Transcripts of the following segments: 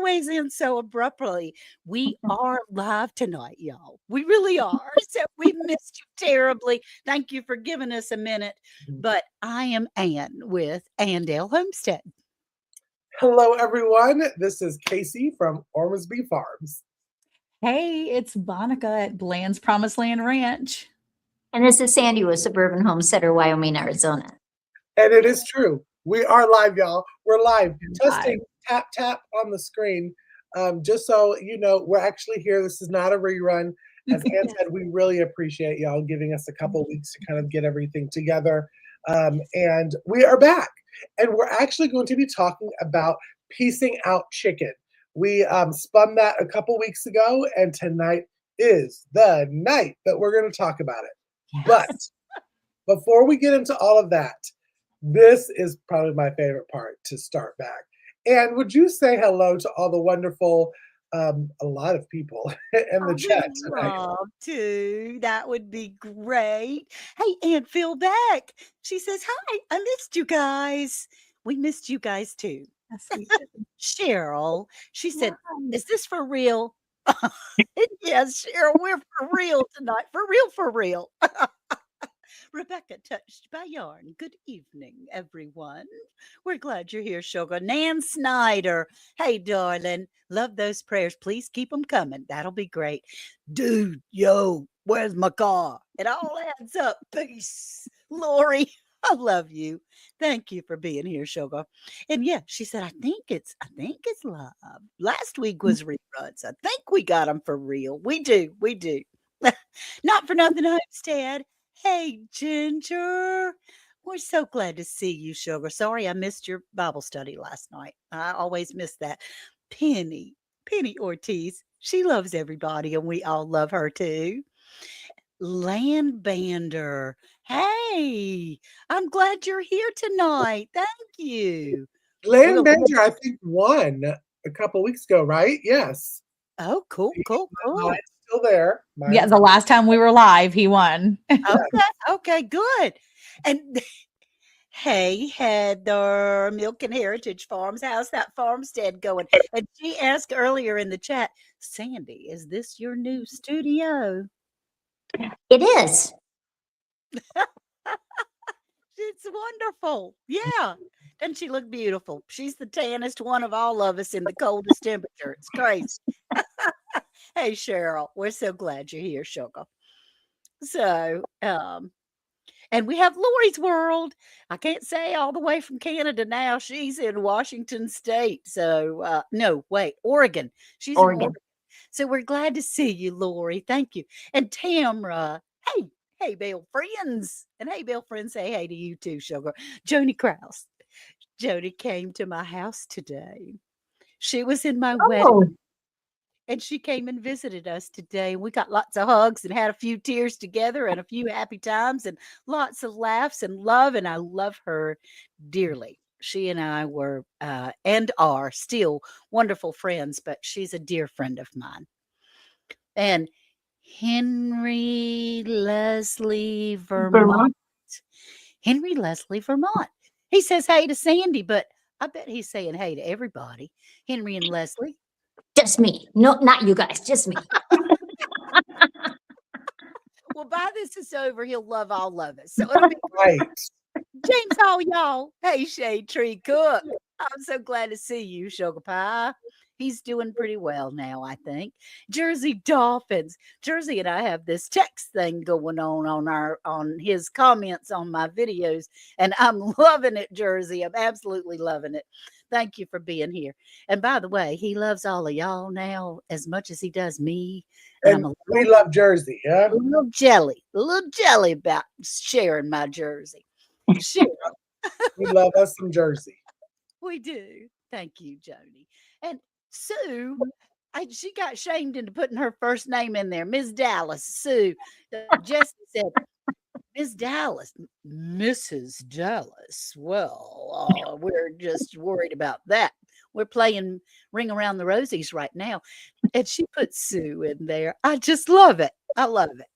always end so abruptly. We are live tonight, y'all. We really are. So we missed you terribly. Thank you for giving us a minute. But I am Ann with Andale Homestead. Hello, everyone. This is Casey from Ormsby Farms. Hey, it's Monica at Bland's Promised Land Ranch. And this is Sandy with Suburban Homesteader, Wyoming, Arizona. And it is true. We are live, y'all. We're live. Testing, tap, tap on the screen. Just so you know, we're actually here. This is not a rerun. As Ann said, we really appreciate y'all giving us a couple weeks to kind of get everything together. And we are back. And we're actually going to be talking about piecing out chicken. We spun that a couple weeks ago, and tonight is the night that we're going to talk about it. Yes. But before we get into all of that, this is probably my favorite part to start back. And would you say hello to all the wonderful, a lot of people in the chat tonight? Love to. That would be great. Hey, Aunt Phil back. She says, hi, I missed you guys. We missed you guys too. Cheryl, she said, is this for real? Yes, Cheryl, we're for real tonight. For real, for real. Rebecca touched by yarn. Good evening, everyone. We're glad you're here, Sugar. Nan Snyder. Hey, darling. Love those prayers. Please keep them coming. That'll be great. Dude, yo, where's my car? It all adds up. Peace. Lori, I love you. Thank you for being here, Sugar. And yeah, she said, I think it's live. Last week was reruns. I think we got them for real. We do. Not for nothing, Homestead. Hey, Ginger. We're so glad to see you, Sugar. Sorry I missed your Bible study last night. I always miss that. Penny Ortiz. She loves everybody, and we all love her too. Landbander. Hey, I'm glad you're here tonight. Thank you. Landbander, I think, won a couple weeks ago, right? Yes. Oh, cool. Mine's still there. Yeah, the last time we were live, he won. Okay, good. And hey, Heather, Milk and Heritage Farms, how's that farmstead going? And she asked earlier in the chat, Sandy, is this your new studio? It is. It's wonderful. Yeah. Doesn't she look beautiful? She's the tannest one of all of us in the coldest temperature. It's crazy. Hey, Cheryl, we're so glad you're here, Sugar. So, and we have Lori's World. I can't say all the way from Canada now. She's in Washington State. So, no, wait, Oregon. She's in Oregon. So we're glad to see you, Lori. Thank you. And Tamra, hey, Bale friends. And hey, Bale friends, say hey to you too, Sugar. Joni Krause. Joni came to my house today. She was in my wedding. And she came and visited us today. We got lots of hugs and had a few tears together and a few happy times and lots of laughs and love. And I love her dearly. She and I were and are still wonderful friends, but she's a dear friend of mine. And Henry Leslie, Vermont. Henry Leslie, Vermont. He says hey to Sandy, but I bet he's saying hey to everybody. Henry and Leslie. Just me. No, not you guys. Just me. Well, by this is over, he'll love all of us. So it'll be right. James Hall, y'all. Hey, Shade Tree Cook. I'm so glad to see you, Sugar Pie. He's doing pretty well now, I think. Jersey Dolphins. Jersey and I have this text thing going on his comments on my videos, and I'm loving it, Jersey. I'm absolutely loving it. Thank you for being here. And by the way, he loves all of y'all now as much as he does me. And we love Jersey, yeah? A little jelly about sharing my Jersey. Sure. We love us some Jersey. We do. Thank you, Joni. And Sue, she got shamed into putting her first name in there. Ms. Dallas, Sue. Jesse said, Ms. Dallas, Mrs. Dallas. Well, we're just worried about that. We're playing Ring Around the Rosies right now. And she put Sue in there. I just love it. I love it.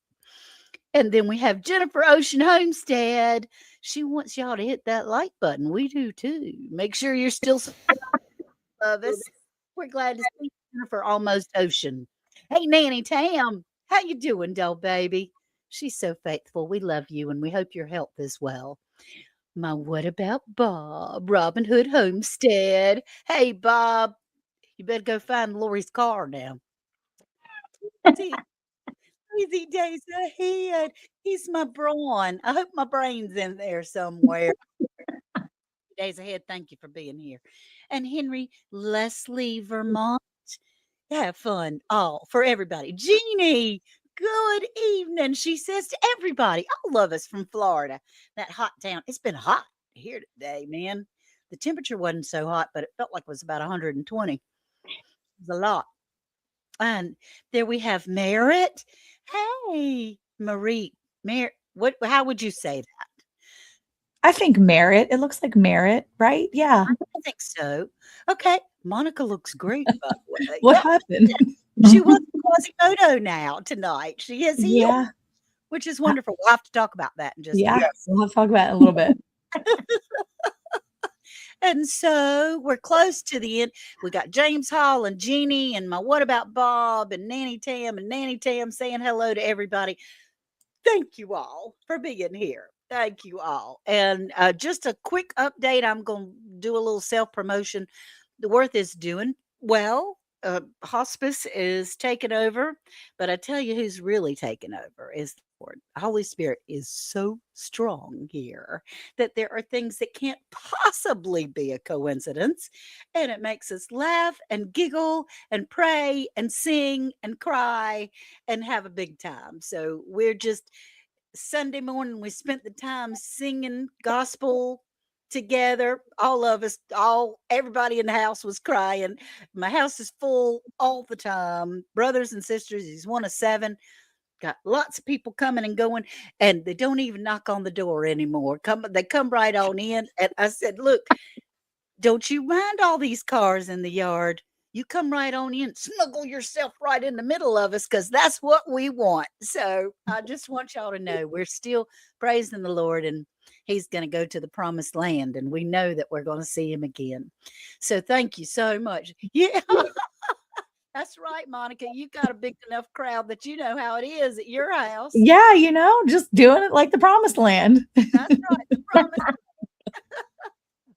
And then we have Jennifer Ocean Homestead. She wants y'all to hit that like button. We do too. Make sure you're still love us. We're glad to see Jennifer Almost Ocean. Hey, Nanny Tam, how you doing, doll baby? She's so faithful. We love you, and we hope your health is well. My what about Bob, Robin Hood Homestead? Hey, Bob, you better go find Lori's car now. See, easy days ahead. He's my brawn. I hope my brain's in there somewhere. Days ahead. Thank you for being here. And Henry Leslie, Vermont. Have fun. All for everybody. Jeannie, good evening. She says to everybody, all of us from Florida, that hot town. It's been hot here today, man. The temperature wasn't so hot, but it felt like it was about 120. It was a lot. And there we have Merritt. Hey, Marie. What how would you say that? I think merit. It looks like merit, right? Yeah. I think so. Okay. Monica looks great, by the way. What Yeah, happened? she was Quasimodo now tonight. She is healed, Yeah. which is wonderful. We'll have to talk about that in just a Yeah. minute. Yes. We'll have to talk about it in a little bit. And so we're close to the end. We got James Hall and Jeannie and my what about Bob and Nanny Tam saying hello to everybody. Thank you all for being here. Thank you all. And just a quick update. I'm going to do a little self promotion. The Worth is doing well. Hospice is taking over, but I tell you who's really taking over is the Lord. Holy Spirit is so strong here that there are things that can't possibly be a coincidence. And it makes us laugh and giggle and pray and sing and cry and have a big time. So we're just Sunday morning, we spent the time singing gospel together. All of us, everybody in the house was crying. My house is full all the time. Brothers and sisters, he's one of 7. Got lots of people coming and going, and they don't even knock on the door anymore. They come right on in. And I said, look, don't you mind all these cars in the yard? You come right on in, snuggle yourself right in the middle of us because that's what we want. So I just want y'all to know we're still praising the Lord, and he's going to go to the promised land, and we know that we're going to see him again. So thank you so much. Yeah. That's right, Monica. You got a big enough crowd that you know how it is at your house. Yeah, just doing it like the promised land. That's right. The promised land.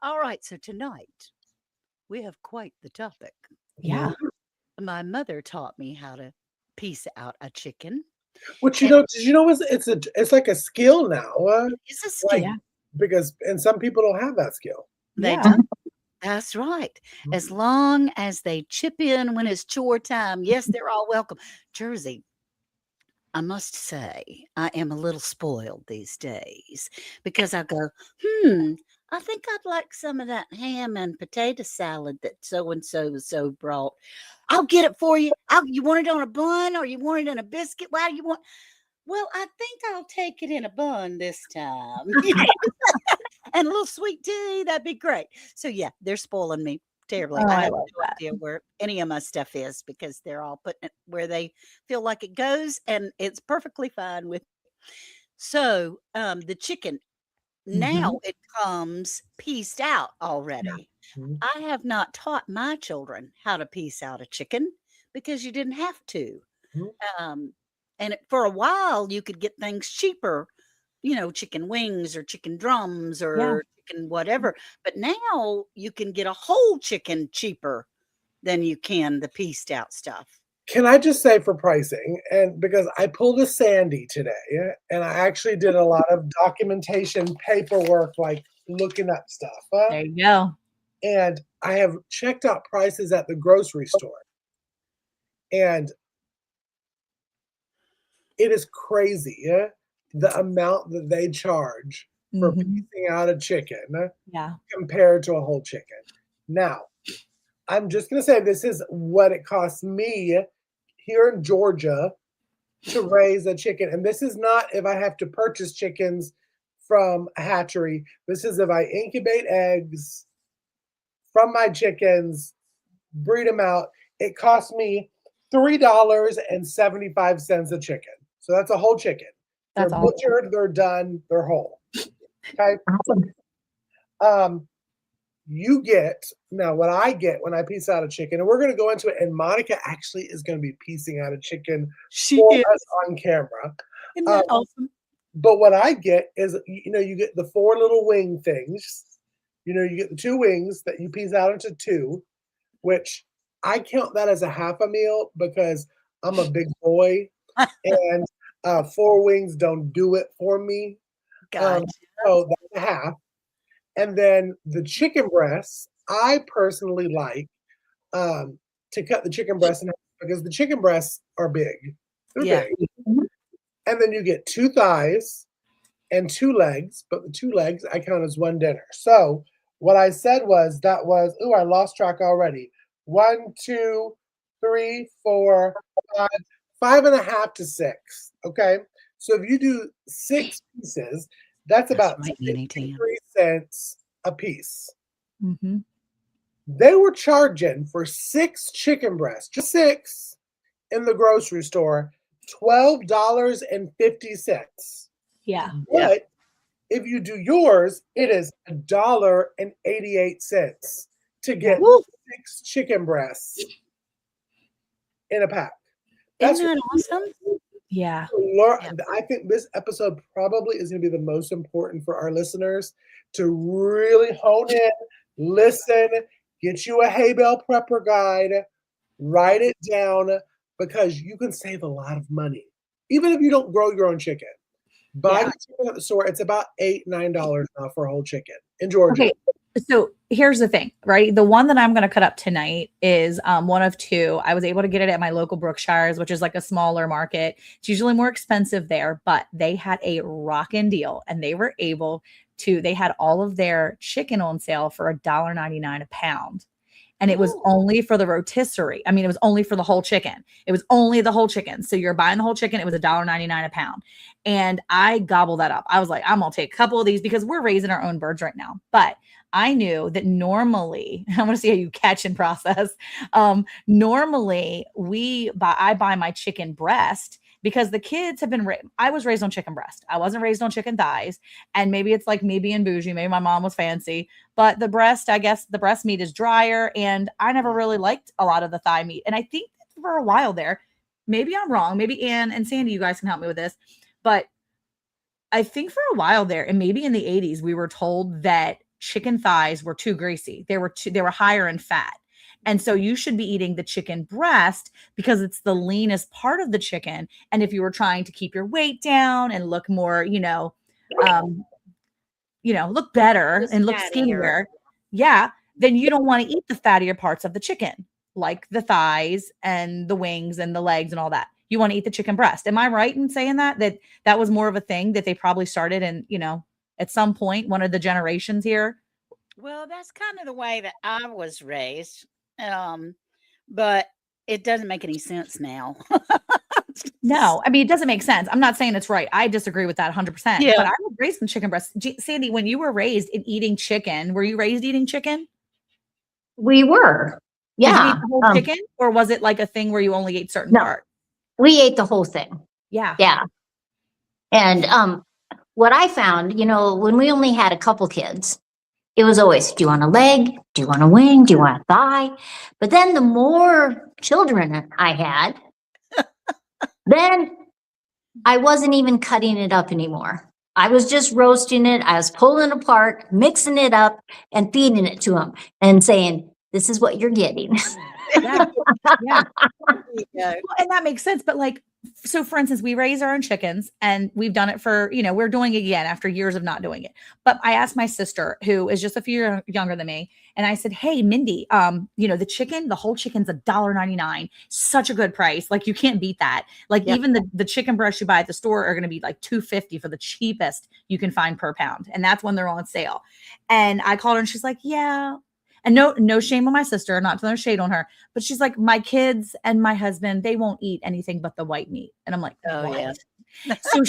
All right. So tonight we have quite the topic. Yeah. My mother taught me how to piece out a chicken. Which did you know it's like a skill now? It's a skill. Like, because some people don't have that skill. They Yeah. don't. That's right. As long as they chip in when it's chore time, yes, they're all welcome. Jersey, I must say, I am a little spoiled these days because I go, I think I'd like some of that ham and potato salad that so and so brought. I'll get it for you. You want it on a bun or you want it in a biscuit? Why do you want? Well, I think I'll take it in a bun this time. And a little sweet tea, that'd be great. So yeah, they're spoiling me terribly. Oh, I I have love no that. idea where any of my stuff is because they're all putting it where they feel like it goes, and it's perfectly fine with. So the chicken now it comes pieced out already. Mhm. I have not taught my children how to piece out a chicken because you didn't have to. Mhm. And for a while, you could get things cheaper, chicken wings or chicken drums Yeah. or chicken whatever. But now you can get a whole chicken cheaper than you can the pieced out stuff. Can I just say for pricing, and because I pulled a Sandy today, and I actually did a lot of documentation, paperwork, like looking up stuff. There you go. And I have checked out prices at the grocery store. And it is crazy the amount that they charge for piecing out a chicken Yeah. compared to a whole chicken. Now, I'm just going to say this is what it costs me here in Georgia to raise a chicken. And this is not if I have to purchase chickens from a hatchery. This is if I incubate eggs from my chickens, breed them out. It costs me $3.75 a chicken. So that's a whole chicken. They're That's awesome. butchered, they're done, they're whole. Okay. Awesome. you get, now what I get when I piece out a chicken, and we're going to go into it, and Monica actually is going to be piecing out a chicken She for is. us on camera. Isn't that awesome? But what I get is, you get the 4 little wing things. You get the 2 wings that you piece out into 2, which I count that as a half a meal because I'm a big boy and 4 wings don't do it for me. Gotcha. So that's a half. And then the chicken breasts, I personally like to cut the chicken breasts in half because the chicken breasts are big. They're Yeah. big. And then you get 2 thighs and 2 legs, but the 2 legs I count as 1 dinner. So what I said was I lost track already. 1, 2, 3, 4, 5, 5.5 to 6. Okay. So if you do 6 pieces, that's about right, Nanny Tam. 63 cents a piece. Mm-hmm. They were charging for 6 chicken breasts, just 6 in the grocery store, $12.50. Yeah. But if you do yours, it is $1.88 to get 6 chicken breasts in a pack. Isn't that awesome? Yeah. I think this episode probably is going to be the most important for our listeners to really hone in, listen, get you a hay bale prepper guide, write it down, because you can save a lot of money. Even if you don't grow your own chicken. Buy the chicken at the store. It's about $8, $9 now for a whole chicken in Georgia. Okay. So here's the thing, right? The one that I'm going to cut up tonight is one of 2. I was able to get it at my local Brookshires, which is like a smaller market. It's usually more expensive there, but they had a rockin' deal and they were able to, they had all of their chicken on sale for $1.99 a pound. And it was only for the rotisserie. I mean, it was only for the whole chicken. It was only the whole chicken. So you're buying the whole chicken. It was $1.99 a pound. And I gobbled that up. I was like, I'm going to take a couple of these because we're raising our own birds right now. But I knew that normally, I want to see how you catch and process. Normally I buy my chicken breast because the kids have been, I was raised on chicken breast. I wasn't raised on chicken thighs. And maybe it's like me being bougie. Maybe my mom was fancy, but the breast, I guess the breast meat is drier. And I never really liked a lot of the thigh meat. And I think for a while there, maybe I'm wrong. Maybe Ann and Sandy, you guys can help me with this, but I think for a while there, and maybe in the 80s, we were told that chicken thighs were too greasy. They were higher in fat. And so you should be eating the chicken breast because it's the leanest part of the chicken. And if you were trying to keep your weight down and look more, look better and look skinnier, then you don't want to eat the fattier parts of the chicken, like the thighs and the wings and the legs and all that. You want to eat the chicken breast. Am I right in saying that was more of a thing that they probably started in, at some point, one of the generations here? Well, that's kind of the way that I was raised. But it doesn't make any sense now. No, I mean, it doesn't make sense. I'm not saying it's right. I disagree with that 100%. Yeah. But I was raised in chicken breast. Sandy, when you were raised in eating chicken, were you raised eating chicken? We were. Did you Yeah. eat the whole chicken? Or was it like a thing where you only ate certain parts? We ate the whole thing. Yeah. Yeah. And what I found, when we only had a couple kids, it was always, do you want a leg? Do you want a wing? Do you want a thigh? But then the more children I had, then I wasn't even cutting it up anymore. I was just roasting it. I was pulling it apart, mixing it up, and feeding it to them and saying, this is what you're getting. Yeah. Yeah. Well, and that makes sense. But so for instance, we raise our own chickens and we've done it for, we're doing it again after years of not doing it. But I asked my sister, who is just a few years younger than me, and I said, hey, Mindy, the whole chicken's $1.99. Such a good price. Like, you can't beat that. Like, even the chicken breasts you buy at the store are going to be like $2.50 for the cheapest you can find per pound. And that's when they're on sale. And I called her and she's like, yeah. And no shame on my sister, not to throw shade on her, but she's like, my kids and my husband, they won't eat anything but the white meat. And I'm like, oh, what? Yeah. So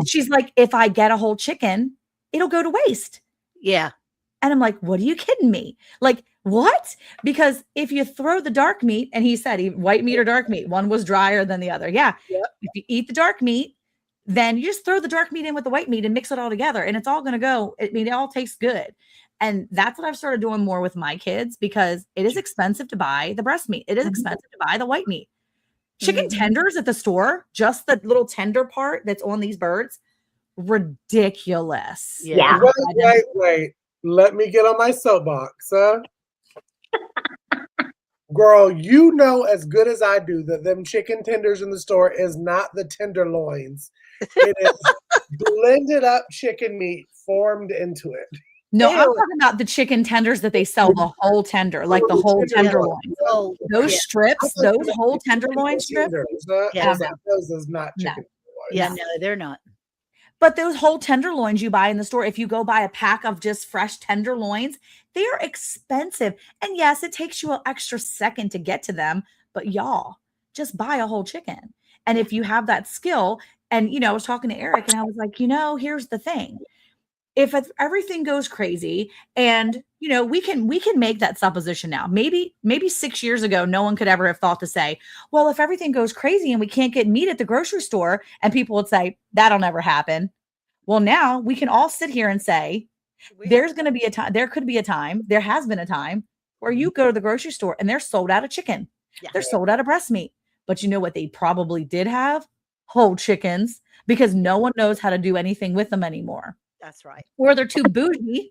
she's like, if I get a whole chicken, it'll go to waste. Yeah. And I'm like, what are you kidding me? Like, what? Because if you throw the dark meat, and he said white meat or dark meat, one was drier than the other. Yeah. Yep. If you eat the dark meat, then you just throw the dark meat in with the white meat and mix it all together. And it's all going to go. I mean, it all tastes good. And that's what I've started doing more with my kids because it is expensive to buy the breast meat. It is expensive to buy the white meat. Chicken tenders at the store, just the little tender part that's on these birds, ridiculous. Yeah. Wait. Let me get on my soapbox, Girl, you know as good as I do that them chicken tenders in the store is not the tenderloins. It is blended up chicken meat formed into it. No, I'm talking about the chicken tenders that they sell, the whole tender, like the whole tenderloin. Oh, Those strips, those whole tenderloin strips. Yeah, those is not chicken. Yeah, no, they're not. But those whole tenderloins you buy in the store, if you go buy a pack of just fresh tenderloins, they are expensive. And yes, it takes you an extra second to get to them, but y'all just buy a whole chicken. And if you have that skill, and, you know, I was talking to Eric and I was like, you know, here's the thing. If everything goes crazy and, you know, we can make that supposition now. Maybe 6 years ago, no one could ever have thought to say, well, if everything goes crazy and we can't get meat at the grocery store, and people would say, that'll never happen. Well, now we can all sit here and say, there's going to be a time, there could be a time, there has been a time where you go to the grocery store and they're sold out of chicken. Yeah. They're sold out of breast meat. But you know what they probably did have? Whole chickens, because no one knows how to do anything with them anymore. That's right. Or they're too bougie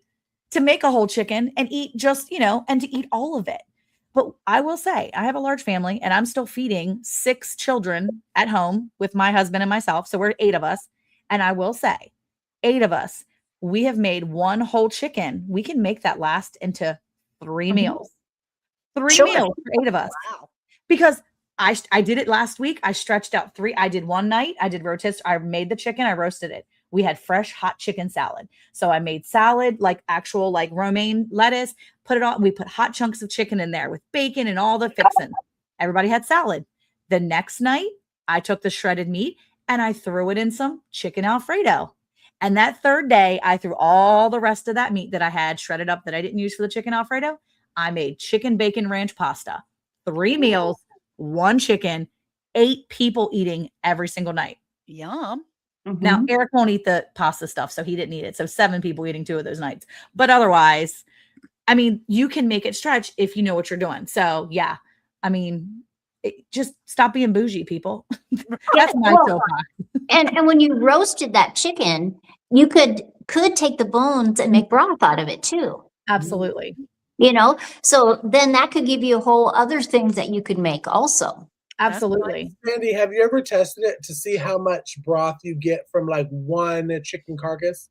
to make a whole chicken and eat just, you know, and to eat all of it. But I will say, I have a large family and I'm still feeding 6 children at home with my husband and myself. So we're 8 of us. And I will say, 8 of us, we have made one whole chicken. We can make that last into 3 meals. 3 meals for 8 of us. Wow. Because I did it last week. I stretched out 3. I did one night. I did roast. I made the chicken. I roasted it. We had fresh hot chicken salad. So I made salad, like actual like romaine lettuce, put it on. We put hot chunks of chicken in there with bacon and all the fixings. Everybody had salad. The next night, I took the shredded meat and I threw it in some chicken Alfredo. And that third day, I threw all the rest of that meat that I had shredded up that I didn't use for the chicken Alfredo. I made chicken bacon ranch pasta. 3 meals, 1 chicken, 8 people eating every single night. Yum. Mm-hmm. Now, Eric won't eat the pasta stuff, so he didn't eat it. So 7 people eating 2 of those nights. But otherwise, I mean, you can make it stretch if you know what you're doing. So, yeah, I mean, just stop being bougie, people. That's my soapbox. And when you roasted that chicken, you could take the bones and make broth out of it too. Absolutely. You know, so then that could give you a whole other things that you could make also. Absolutely. Sandy, have you ever tested it to see how much broth you get from like one chicken carcass?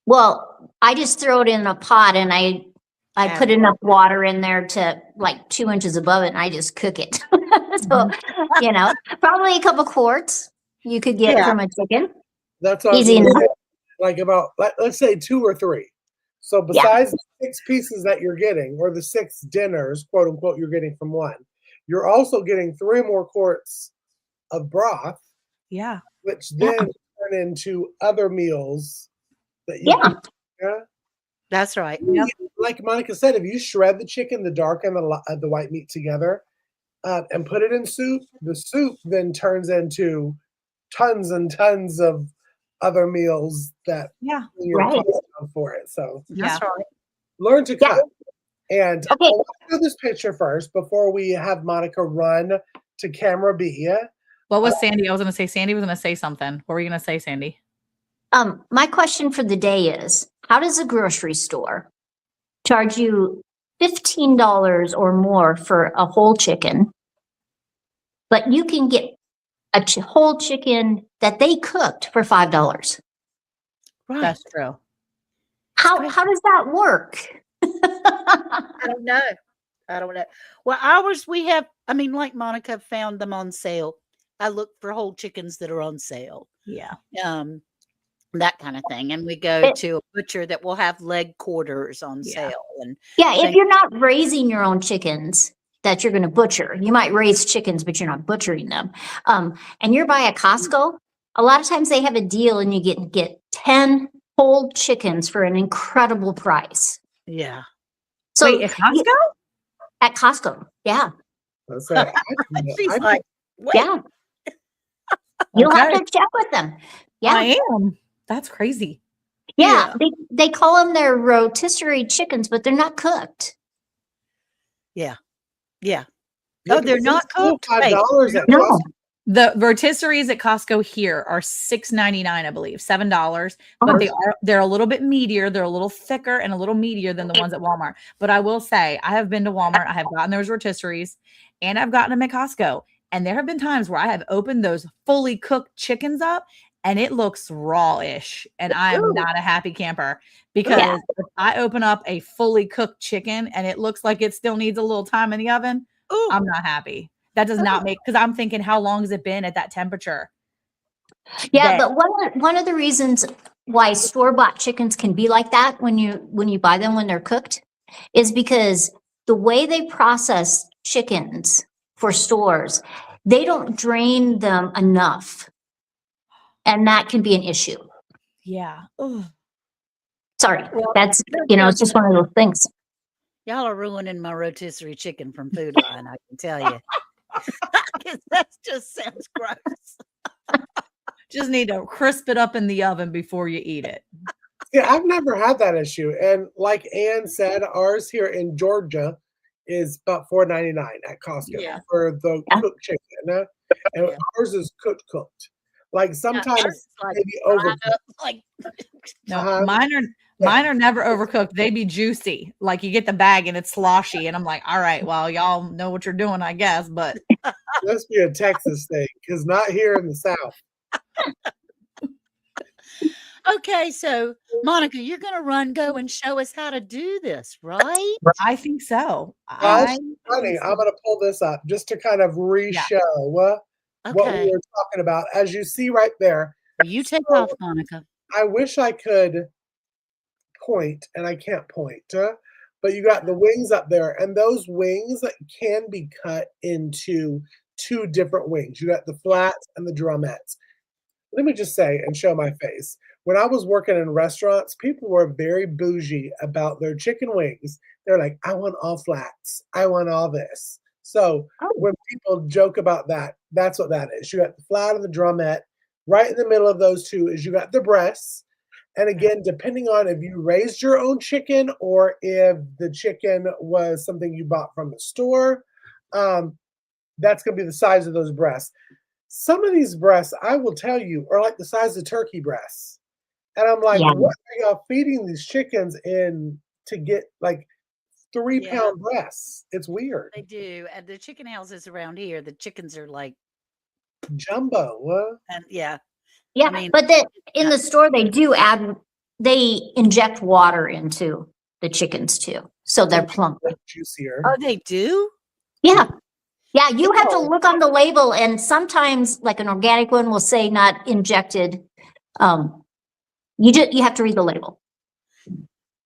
Well, I just throw it in a pot and I put enough water in there to like 2 inches above it and I just cook it. So, you know, probably a couple quarts you could get from a chicken. That's all easy enough. Like about, let's say 2 or 3. So besides the 6 pieces that you're getting, or the 6 dinners, quote unquote, you're getting from one, you're also getting 3 more quarts of broth. Yeah. Which then turn into other meals that you can, That's right. Yep. Like Monica said, if you shred the chicken, the dark and the white meat together, and put it in soup, the soup then turns into tons and tons of other meals that you're for it. So that's right. Learn to cut. And I want to do this picture first before we have Monica run to camera B. What was Sandy? I was going to say, Sandy was going to say something. What were you going to say, Sandy? My question for the day is, how does a grocery store charge you $15 or more for a whole chicken, but you can get a whole chicken that they cooked for $5? Right. That's true. How does that work? I don't know. Well, ours, like Monica found them on sale. I look for whole chickens that are on sale. Yeah. That kind of thing. And we go to a butcher that will have leg quarters on sale. And if you're not raising your own chickens that you're going to butcher, you might raise chickens, but you're not butchering them. And you're by a Costco, a lot of times they have a deal and you get 10 whole chickens for an incredible price. Yeah. So wait, at Costco? At Costco, yeah. That's right. She's like, wait. Yeah. You'll have to check with them. Yeah. I am. That's crazy. Yeah, they call them their rotisserie chickens, but they're not cooked. Yeah. Yeah. Yeah, Oh, but they're this is not still cooked? Wait. $5 at No. Costco. The rotisseries at Costco here are $6.99, I believe, $7. But they're a little bit meatier, they're a little thicker and a little meatier than the ones at Walmart. But I will say, I have been to Walmart, I have gotten those rotisseries, and I've gotten them at Costco. And there have been times where I have opened those fully cooked chickens up and it looks raw-ish. And I am not a happy camper because if I open up a fully cooked chicken and it looks like it still needs a little time in the oven, Ooh. I'm not happy. That does not make, because I'm thinking, how long has it been at that temperature? Yeah, but one of the reasons why store-bought chickens can be like that when you buy them when they're cooked is because the way they process chickens for stores, they don't drain them enough. And that can be an issue. Yeah. Ugh. Sorry. Well, That's, it's just one of those things. Y'all are ruining my rotisserie chicken from Food Line, I can tell you. That just sounds gross. Just need to crisp it up in the oven before you eat it. Yeah, I've never had that issue. And like Ann said, ours here in Georgia is about $4.99 at Costco for the cooked chicken. And ours is cooked. Like sometimes maybe overcooked. Like no, mine are never overcooked. They be juicy. Like you get the bag and it's sloshy, and I'm like, all right, well, y'all know what you're doing, I guess. But must be a Texas thing, because not here in the South. Okay, so Monica, you're gonna go and show us how to do this, right? I think so. Funny. I'm gonna pull this up just to kind of re-show what we were talking about. As you see right there. You take off, Monica. I wish I could point, and I can't point, but you got the wings up there, and those wings can be cut into 2 different wings. You got the flats and the drumettes. Let me just say and show my face. When I was working in restaurants, people were very bougie about their chicken wings. They're like, I want all flats. I want all this. So when people joke about that, that's what that is. You got the flat and the drumette. Right in the middle of those 2 is you got the breasts. And again, depending on if you raised your own chicken or if the chicken was something you bought from the store, that's going to be the size of those breasts. Some of these breasts, I will tell you, are like the size of turkey breasts. And I'm like, what are y'all feeding these chickens in to get like 3-pound breasts? It's weird. They do. At the chicken houses around here, the chickens are like jumbo. And Yeah, I mean, but in the store they inject water into the chickens too, so they're plumper, juicier. Oh, they do? Yeah, you have to look on the label, and sometimes, like an organic one will say not injected. You have to read the label.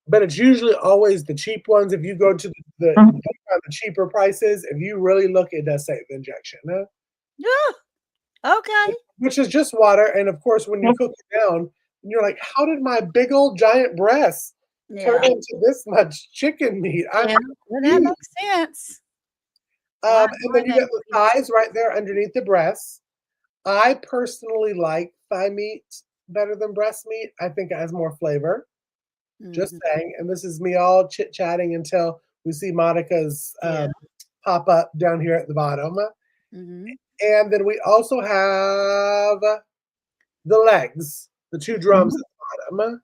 But it's usually always the cheap ones. If you go to the cheaper prices, if you really look, it does say the injection. Yeah. Okay. Which is just water. And of course, when you cook it down, you're like, how did my big old giant breasts turn into this much chicken meat? Well, that makes sense. And then you get the thighs right there underneath the breasts. I personally like thigh meat better than breast meat. I think it has more flavor. Just saying. And this is me all chit-chatting until we see Monica's pop up down here at the bottom. And then we also have the legs, the 2 drums at the bottom.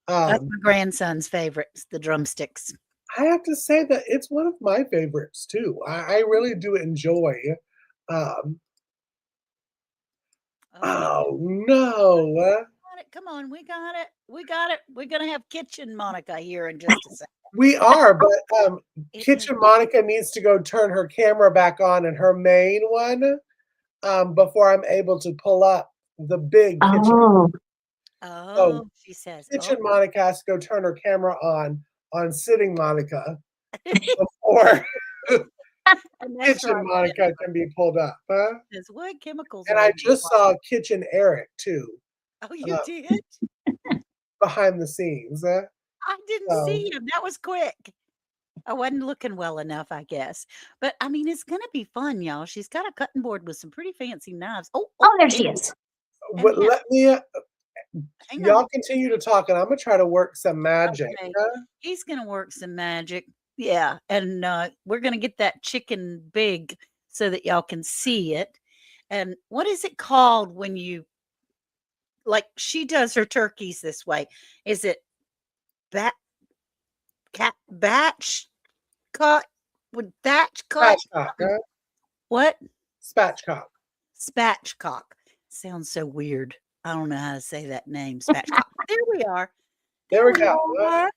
That's my grandson's favorites, the drumsticks. I have to say that it's one of my favorites too. I really do enjoy. Oh no! Come on, we got it. We're gonna have Kitchen Monica here in just a second. We are, but Kitchen Monica needs to go turn her camera back on in her main one before I'm able to pull up the big kitchen. Oh, she says. Kitchen Monica has to go turn her camera on Sitting Monica before Kitchen Monica can be pulled up. There's wood chemicals. And I just saw Kitchen Eric too. Oh, you did? Behind the scenes. I didn't see him. That was quick. I wasn't looking well enough, I guess. But I mean, it's gonna be fun, y'all. She's got a cutting board with some pretty fancy knives. Oh, there she is. But let me Hang on. Y'all continue to talk, and I'm gonna try to work some magic. Okay. He's gonna work some magic. Yeah. And we're gonna get that chicken big so that y'all can see it. And what is it called when you like she does her turkeys this way? Is it bat batch cut with thatch cut? Spatchcock, What? spatchcock. Spatchcock. Sounds so weird. I don't know how to say that name. Spatchcock. There we are. There we go. Are.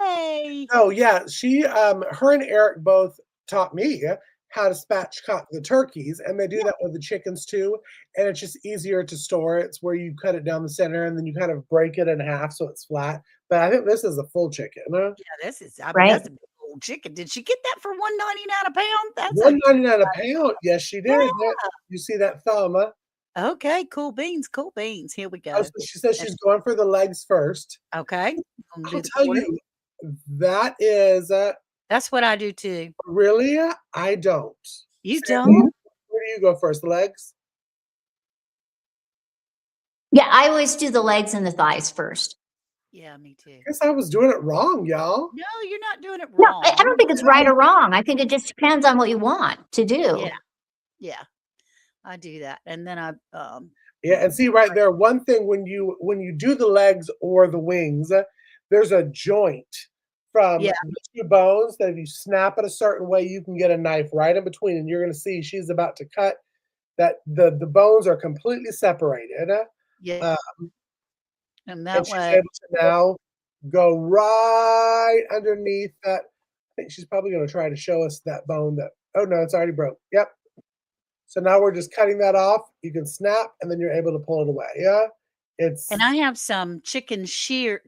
Yay. Oh yeah, her and Eric both taught me how to spatchcock the turkeys, and they do that with the chickens too. And it's just easier to store. It's where you cut it down the center, and then you kind of break it in half so it's flat. But I think this is a full chicken. Yeah, this is. I mean, Right. that's a big old chicken. Did she get that for $1.99 a pound? That's $1.99 a pound. Yes, she did. Yeah. You see that thumb? Okay. Cool beans. Cool beans. Here we go. Oh, so she says she's going for the legs first. Okay. I'm gonna I'll do the tell quarter. you, that is That's what I do too. really. I don't. You Sandy, don't? where do you go first? The legs? Yeah, I always do the legs and the thighs first. Yeah, me too. I guess I was doing it wrong, y'all. No, you're not doing it No, wrong. I don't think it's right or wrong. I think it just depends on what you want to do. Yeah. Yeah. I do that. And then I Yeah, and see right there, one thing when you do the legs or the wings, there's a joint from Yeah. the two bones that if you snap it a certain way, you can get a knife right in between, and you're gonna see she's about to cut that the bones are completely separated. yeah. And And that she's way. able to now go right underneath that. I think she's probably gonna try to show us that bone that oh no, it's already broke. Yep. So now we're just cutting that off. You can snap and then you're able to pull it away. Yeah. It's And I have some chicken shears,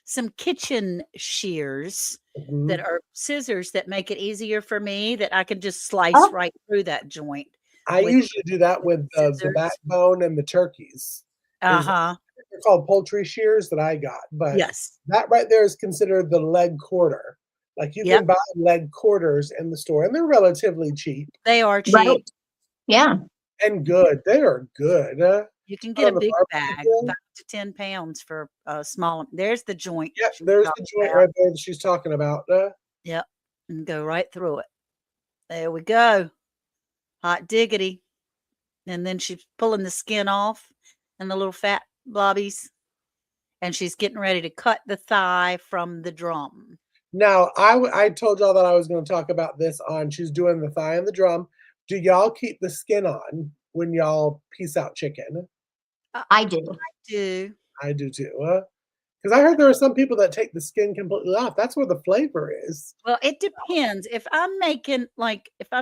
some kitchen shears mhm. that are scissors that make it easier for me that I can just slice Oh. right through that joint. I with usually do that with the scissors. backbone and the turkeys. There's Uh-huh. they're called poultry shears that I got, but Yes. that right there is considered the leg quarter. Like you Yep. can buy leg quarters in the store, and they're relatively cheap They are cheap. Right. Yeah. and good. They are good. You can Put get on a the big barbecue bag, grill. 5 to 10 pounds for a small. There's the joint. Yep, she was there's the talking joint about. right there that she's talking about. Yep. And go right through it. There we go. Hot diggity. And then she's pulling the skin off and the little fat blobbies. And she's getting ready to cut the thigh from the drum. Now, I told y'all that I was gonna talk about this on she's doing the thigh and the drum. Do y'all keep the skin on when y'all piece out chicken? I do. I do. I do too, because I heard there are some people that take the skin completely off. That's where the flavor is. Well, it depends. If I'm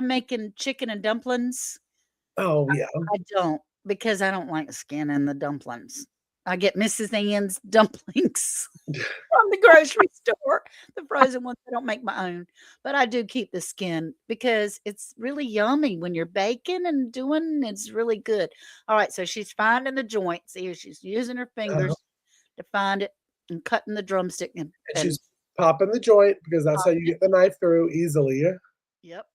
making chicken and dumplings, Oh, yeah. I don't because I don't like skin in the dumplings. I get Mrs. Ann's dumplings from the grocery store, the frozen ones. I don't make my own, but I do keep the skin because it's really yummy when you're baking and doing. It's really good. All right, so she's finding the joints here. She's using her fingers to find it and cutting the drumstick And she's popping the joint because that's how you get the knife through easily. Yep.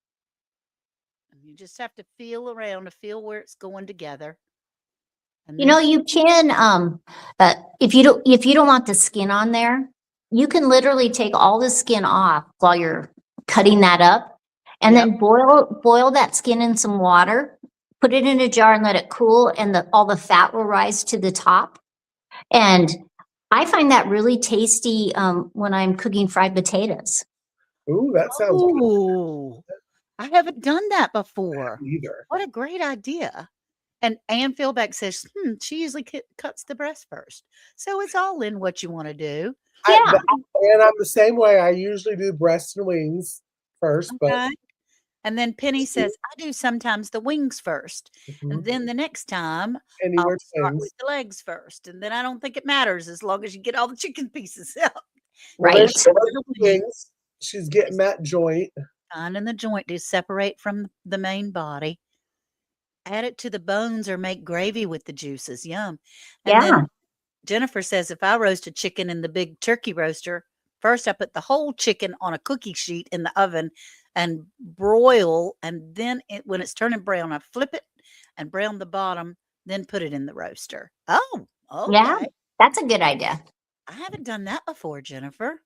And you just have to feel around to feel where it's going together. And You know, you can if you don't want the skin on there, you can literally take all the skin off while you're cutting that up and Yep. then boil that skin in some water, put it in a jar and let it cool and all the fat will rise to the top. And I find that really tasty when I'm cooking fried potatoes. Ooh, that sounds good Ooh, I haven't done that before. either. What a great idea. And Ann Philbeck says, she usually cuts the breast first. So it's all in what you want to do. Yeah. And I'm the same way. I usually do breasts and wings first, but Okay. And then Penny says, I do sometimes the wings first. And then the next time, I'll anywhere start wings. with the legs first. And then I don't think it matters as long as you get all the chicken pieces out. Well, Right. there's the wings. She's getting that joint. Finding the joint to separate from the main body. Add it to the bones or make gravy with the juices. Yum. And Yeah. then Jennifer says if I roast a chicken in the big turkey roaster, first I put the whole chicken on a cookie sheet in the oven and broil. And then when it's turning brown, I flip it and brown the bottom. then put it in the roaster. Oh, Yeah, okay. that's a good idea. I haven't done that before, Jennifer.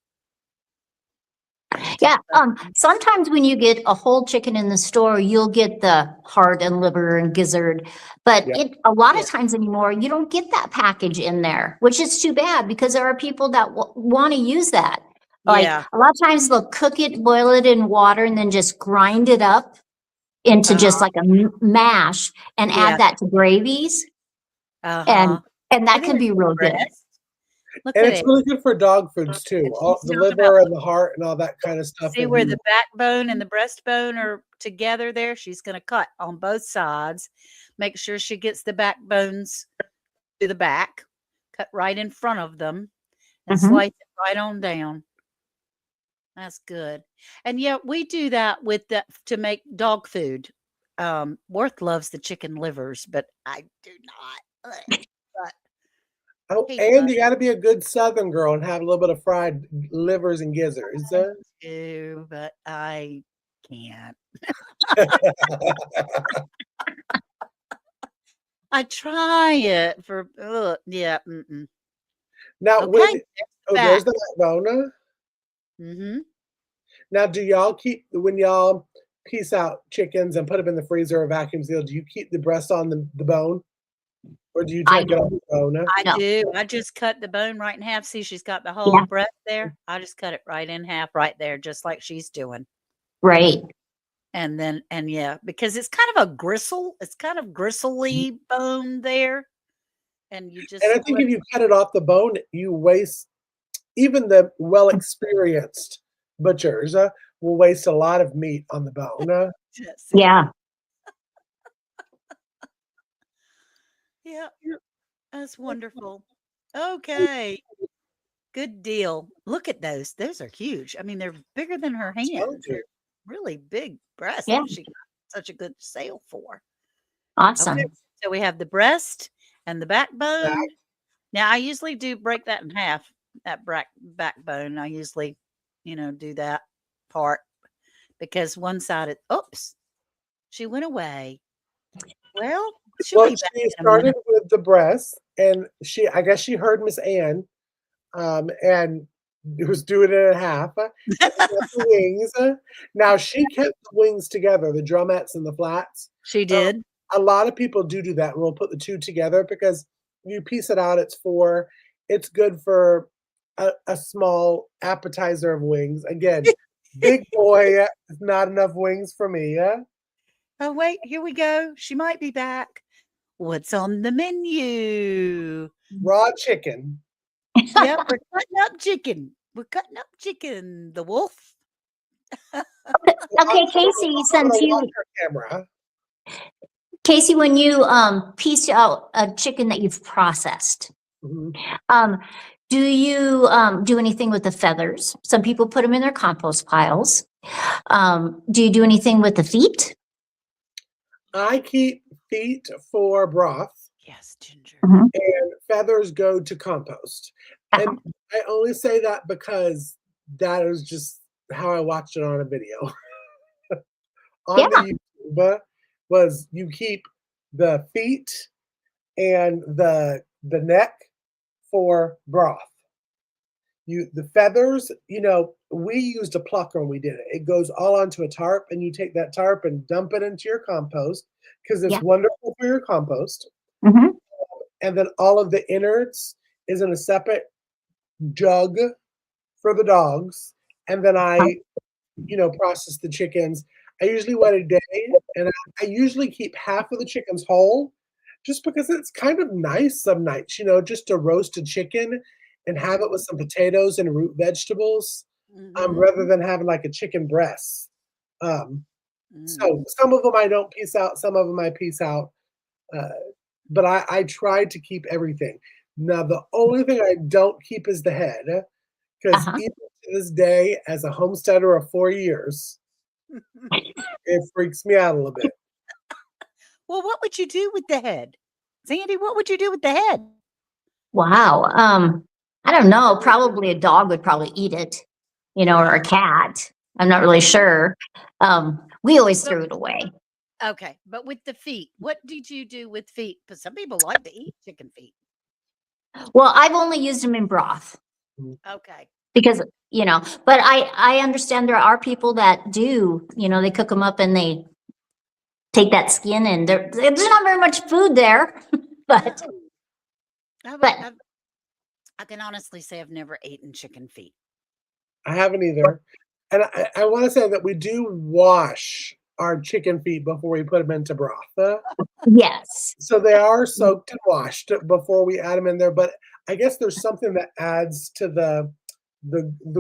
I should Yeah. take both. Sometimes when you get a whole chicken in the store, you'll get the heart and liver and gizzard, but Yeah. a lot Yeah. of times anymore, you don't get that package in there, which is too bad because there are people that want to use that. Like Yeah. a lot of times they'll cook it, boil it in water, and then just grind it up into just Uh-huh. like a mash and Yeah. add that to gravies, Uh-huh. and that And can then be the real good. breast. Look And at it's it. really good for dog foods too. And All she's the talking about liver and the heart and all that kind of stuff. see where the backbone and the breastbone are together there? She's going to cut on both sides. Make sure she gets the backbones to the back. Cut right in front of them and Mhm. slice it right on down. That's good. And yeah, we do that with the to make dog food. Worth loves the chicken livers, but I do not. Ugh. But Oh, he and does you gotta be a good Southern girl and have a little bit of fried livers and gizzards. too, but I can't. I try it for yeah. Mm-mm. Now Okay, when there's the oh, there's back. the backbone. Mm-hmm. Now do y'all keep when y'all piece out chickens and put them in the freezer or vacuum seal, do you keep the breast on the bone? Or do you I take it off do. the bone? I No. do. I just cut the bone right in half. See, she's got the whole Yeah. breast there. I just cut it right in half right there, just like she's doing. Right. And then, and yeah, because it's kind of a gristle. It's kind of gristly bone there. And you And just I think split if you cut it off the bone, you waste even the well-experienced butchers, will waste a lot of meat on the bone. it. Yeah. Yeah, that's wonderful. Okay. Good deal. Look at those. Those are huge. I mean, they're bigger than her Told hands. you. They're really big breasts Yeah. that she got such a good sale for. Okay. Awesome. So we have the breast and the Back. backbone. Now I usually do break that in half, that backbone. I usually, do that part because one side oops, she went away. Well, she'll Well, be back she in a minute. started with the breast, and I guess she heard Miss Ann, and was doing it in half, and then the wings. Now she kept the wings together, the drumettes and the flats. She Um, did. a lot of people do that, and we'll put the 2 together because you piece it out, it's good for a small appetizer of wings. Again, big boy, not enough wings for me, yeah? Oh, wait, here we go. She might be back. What's on the menu? Raw chicken. Yep, we're cutting up chicken. We're cutting up chicken. The wolf. Okay, Casey, I'm since gonna you watch her camera. Casey, when you piece out a chicken that you've processed, Mhm. um, do you do anything with the feathers? Some people put them in their compost piles. Do you do anything with the feet? I keep feet for broth Yes, Ginger. Mhm. and feathers go to compost. And I only say that because that is just how I watched it on a video. On Yeah. the YouTube was you keep the feet and the neck for broth. The feathers, we used a plucker when we did it. It goes all onto a tarp, and you take that tarp and dump it into your compost because it's Yeah. wonderful for your compost. Mhm. And then all of the innards is in a separate jug for the dogs. And then I, process the chickens. I usually wait a day, and I usually keep half of the chickens whole, just because it's kind of nice some nights, just to roast a chicken and have it with some potatoes and root vegetables, Mhm. rather than having like a chicken breast. Um, Mm. so some of them I don't piece out, some of them I piece out. Uh, but I try to keep everything. Now, the only thing I don't keep is the head, because Uh-huh. even to this day, as a homesteader of 4 years, it freaks me out a little bit. Well, what would you do with the head? Sandy, what would you do with the head? Wow. I don't know. Probably a dog would probably eat it, or a cat. I'm not really sure. We always threw it away. Okay, but with the feet, what did you do with feet? Because some people like to eat chicken feet. Well, I've only used them in broth Okay. because, but I understand there are people that do, they cook them up and they take that skin and there's not very much food there, but, No. but I can honestly say I've never eaten chicken feet. I haven't either. And I want to say that we do wash our chicken feet before we put them into broth. yes. So they are soaked and washed before we add them in there. But I guess there's something that adds to the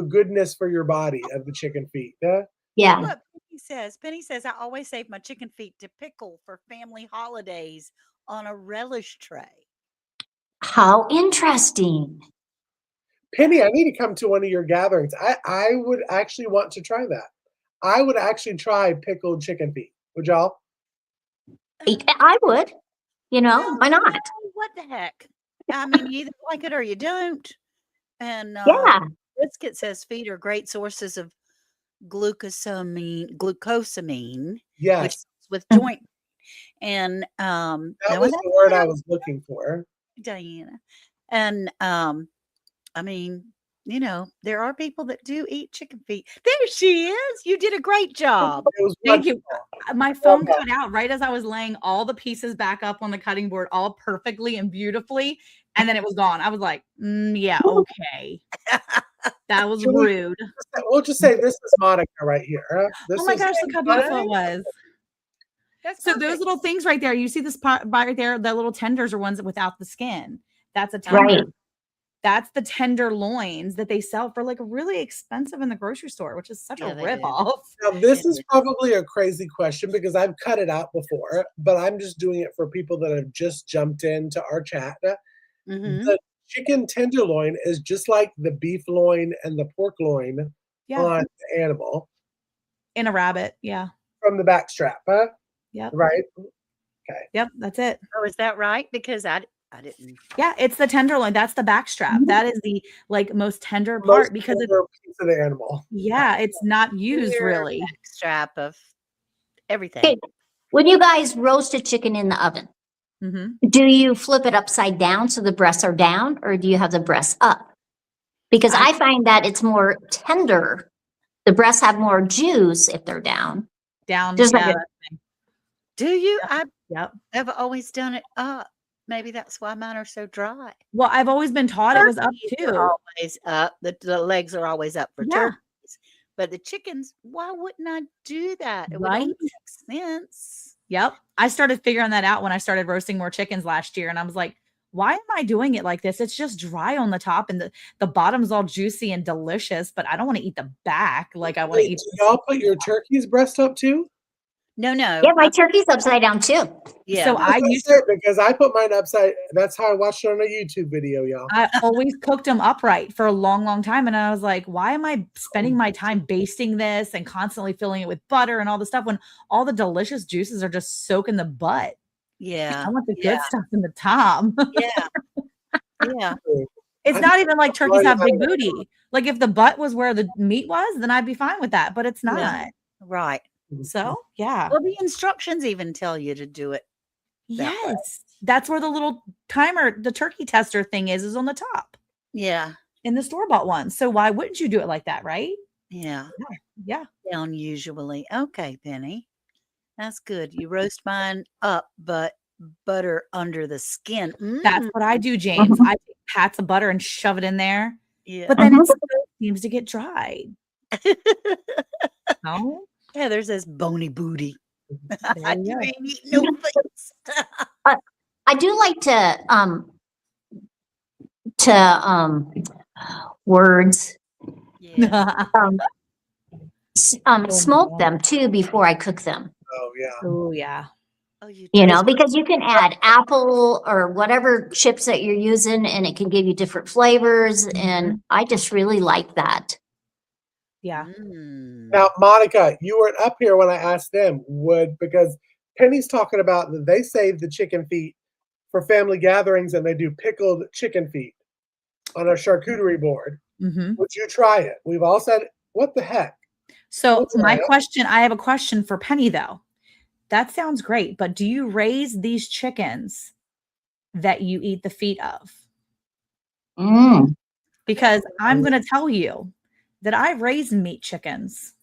goodness for your body of the chicken feet. Yeah. Look, Penny says, I always save my chicken feet to pickle for family holidays on a relish tray. How interesting. Penny, I need to come to one of your gatherings. I would actually want to try that. I would actually try pickled chicken feet. Would y'all? I would, why not? What the heck? I mean, you either like it or you don't. And Yeah. Biscuit says feet are great sources of glucosamine, which Yes. is with joint. And That was the word I was looking for. Diana. And I mean, there are people that do eat chicken feet. There she is. You did a great job. It was Thank you. wonderful. My phone cut out right as I was laying all the pieces back up on the cutting board, all perfectly and beautifully. And then it was gone. I was like, yeah, okay. That was rude. We'll just say this is Monica right here. Oh my gosh, look how beautiful it was. That's So perfect. those little things right there, you see this part right there, the little tenders are ones without the skin. That's a tender. Right. That's the tenderloins that they sell for like really expensive in the grocery store, which is such a they do. ripoff. Now, this is probably a crazy question because I've cut it out before, but I'm just doing it for people that have just jumped into our chat. Mhm. The chicken tenderloin is just like the beef loin and the pork loin Yeah. on the animal In a rabbit. Yeah. from the back strap, Yep. right? Yep. That's it. Oh, is that right? Because I didn't. Yeah, it's the tenderloin. That's the back strap. That is the like most tender Most part because it's tender piece of the animal. it's not used really. Back strap of everything. Okay. When you guys roast a chicken in the oven, do you flip it upside down so the breasts are down, or do you have the breasts up? Because I find that it's more tender. The breasts have more juice if they're down. Down. Just Yeah. like Do you? Yep. I've always done it up. Maybe that's why mine are so dry. Well, I've always been taught it was up Turkeys too. are always up. The legs are always up for Yeah. turkeys. But the chickens, why wouldn't I do that? It would Right? only make sense. Yep. I started figuring that out when I started roasting more chickens last year. And I was like, why am I doing it like this? It's just dry on the top and the bottom's all juicy and delicious, but I don't want to eat the back. Like I want to Wait, eat. do y'all put your turkey's breast up too? No. yeah, my turkey's upside down too. Yeah. So I That's used it, because I put mine upside. That's how I watched it on a YouTube video, y'all. I always cooked them upright for a long, long time. And I was like, why am I spending my time basting this and constantly filling it with butter and all the stuff when all the delicious juices are just soaking the butt? Yeah. I want the good stuff in the top. Yeah. Yeah. It's not even like turkeys have big booty. Like if the butt was where the meat was, then I'd be fine with that, but it's not. Yeah. Right. So, yeah. Well, the instructions even tell you to do it. that way. Yes. That's where the little timer, the turkey tester thing is on the top Yeah. in the store-bought one. So why wouldn't you do it like that, right? Yeah. Yeah. Down usually. Okay, Penny. That's good. You roast mine up, but butter under the skin. That's what I do, James. I take pats of butter and shove it in there. Yeah. But then it still seems to get dried. No? Heather says bony booty. There you You go. ain't eating no face. I do like words Yeah. smoke them too before I cook them. Oh yeah. Oh, yeah. Oh, you Because you can add apple or whatever chips that you're using and it can give you different flavors. And I just really like that. Yeah. Now, Monica, you weren't up here when I asked them because Penny's talking about that they save the chicken feet for family gatherings and they do pickled chicken feet on a charcuterie board. Would you try it? We've all said, what the heck? So I have a question for Penny though. That sounds great. But do you raise these chickens that you eat the feet of? Mm. Because I'm going to tell you that I raise meat chickens,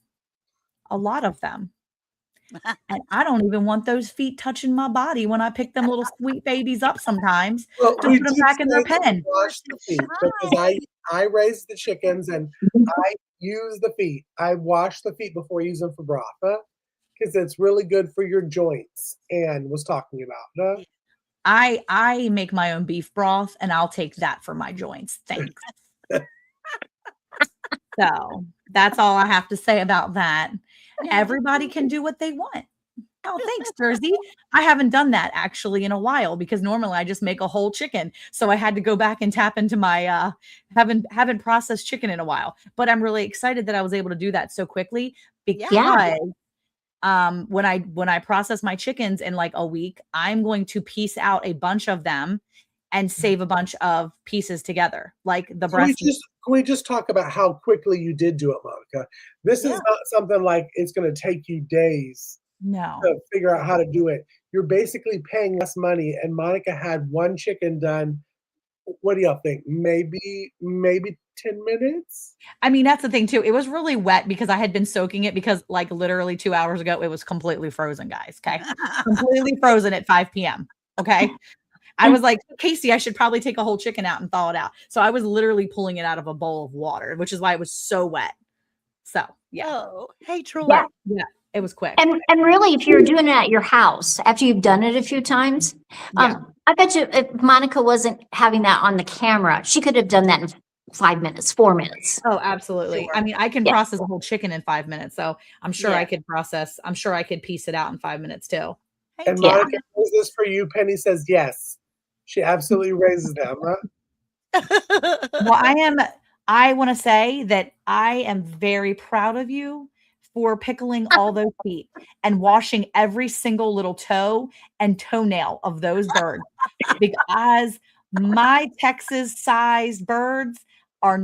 a lot of them. And I don't even want those feet touching my body when I pick them little sweet babies up sometimes Well, to we put them did back in their say that we pen. wash the feet because I raise the chickens and I use the feet. I wash the feet before I use them for broth because it's really good for your joints. And was talking about. I make my own beef broth and I'll take that for my joints. Thanks. So that's all I have to say about that. Everybody can do what they want. Oh, thanks, Jersey. I haven't done that actually in a while because normally I just make a whole chicken. So I had to go back and tap into my haven't processed chicken in a while. But I'm really excited that I was able to do that so quickly because when I process my chickens in like a week, I'm going to piece out a bunch of them and save a bunch of pieces together, like the breast. Can we just talk about how quickly you did do it, Monica? This is not something like it's going to take you days to figure out how to do it. You're basically paying less money, and Monica had one chicken done. What do y'all think? Maybe 10 minutes? I mean, that's the thing too. It was really wet because I had been soaking it because like literally 2 hours ago, it was completely frozen, guys. Okay. Completely frozen at 5 p.m. Okay. I was like, Casey, I should probably take a whole chicken out and thaw it out. So I was literally pulling it out of a bowl of water, which is why it was so wet. So yeah. Oh, hey, Troy. Yeah. It was quick. And really, if you're doing it at your house after you've done it a few times, I bet you if Monica wasn't having that on the camera, she could have done that in 5 minutes, 4 minutes. Oh, absolutely. Sure. I mean, I can process a whole chicken in 5 minutes. So I'm sure I could piece it out in 5 minutes too. And Monica does this for you. Penny says yes. She absolutely raises them. Well, I want to say that I am very proud of you for pickling all those feet and washing every single little toe and toenail of those birds because my Texas sized birds they're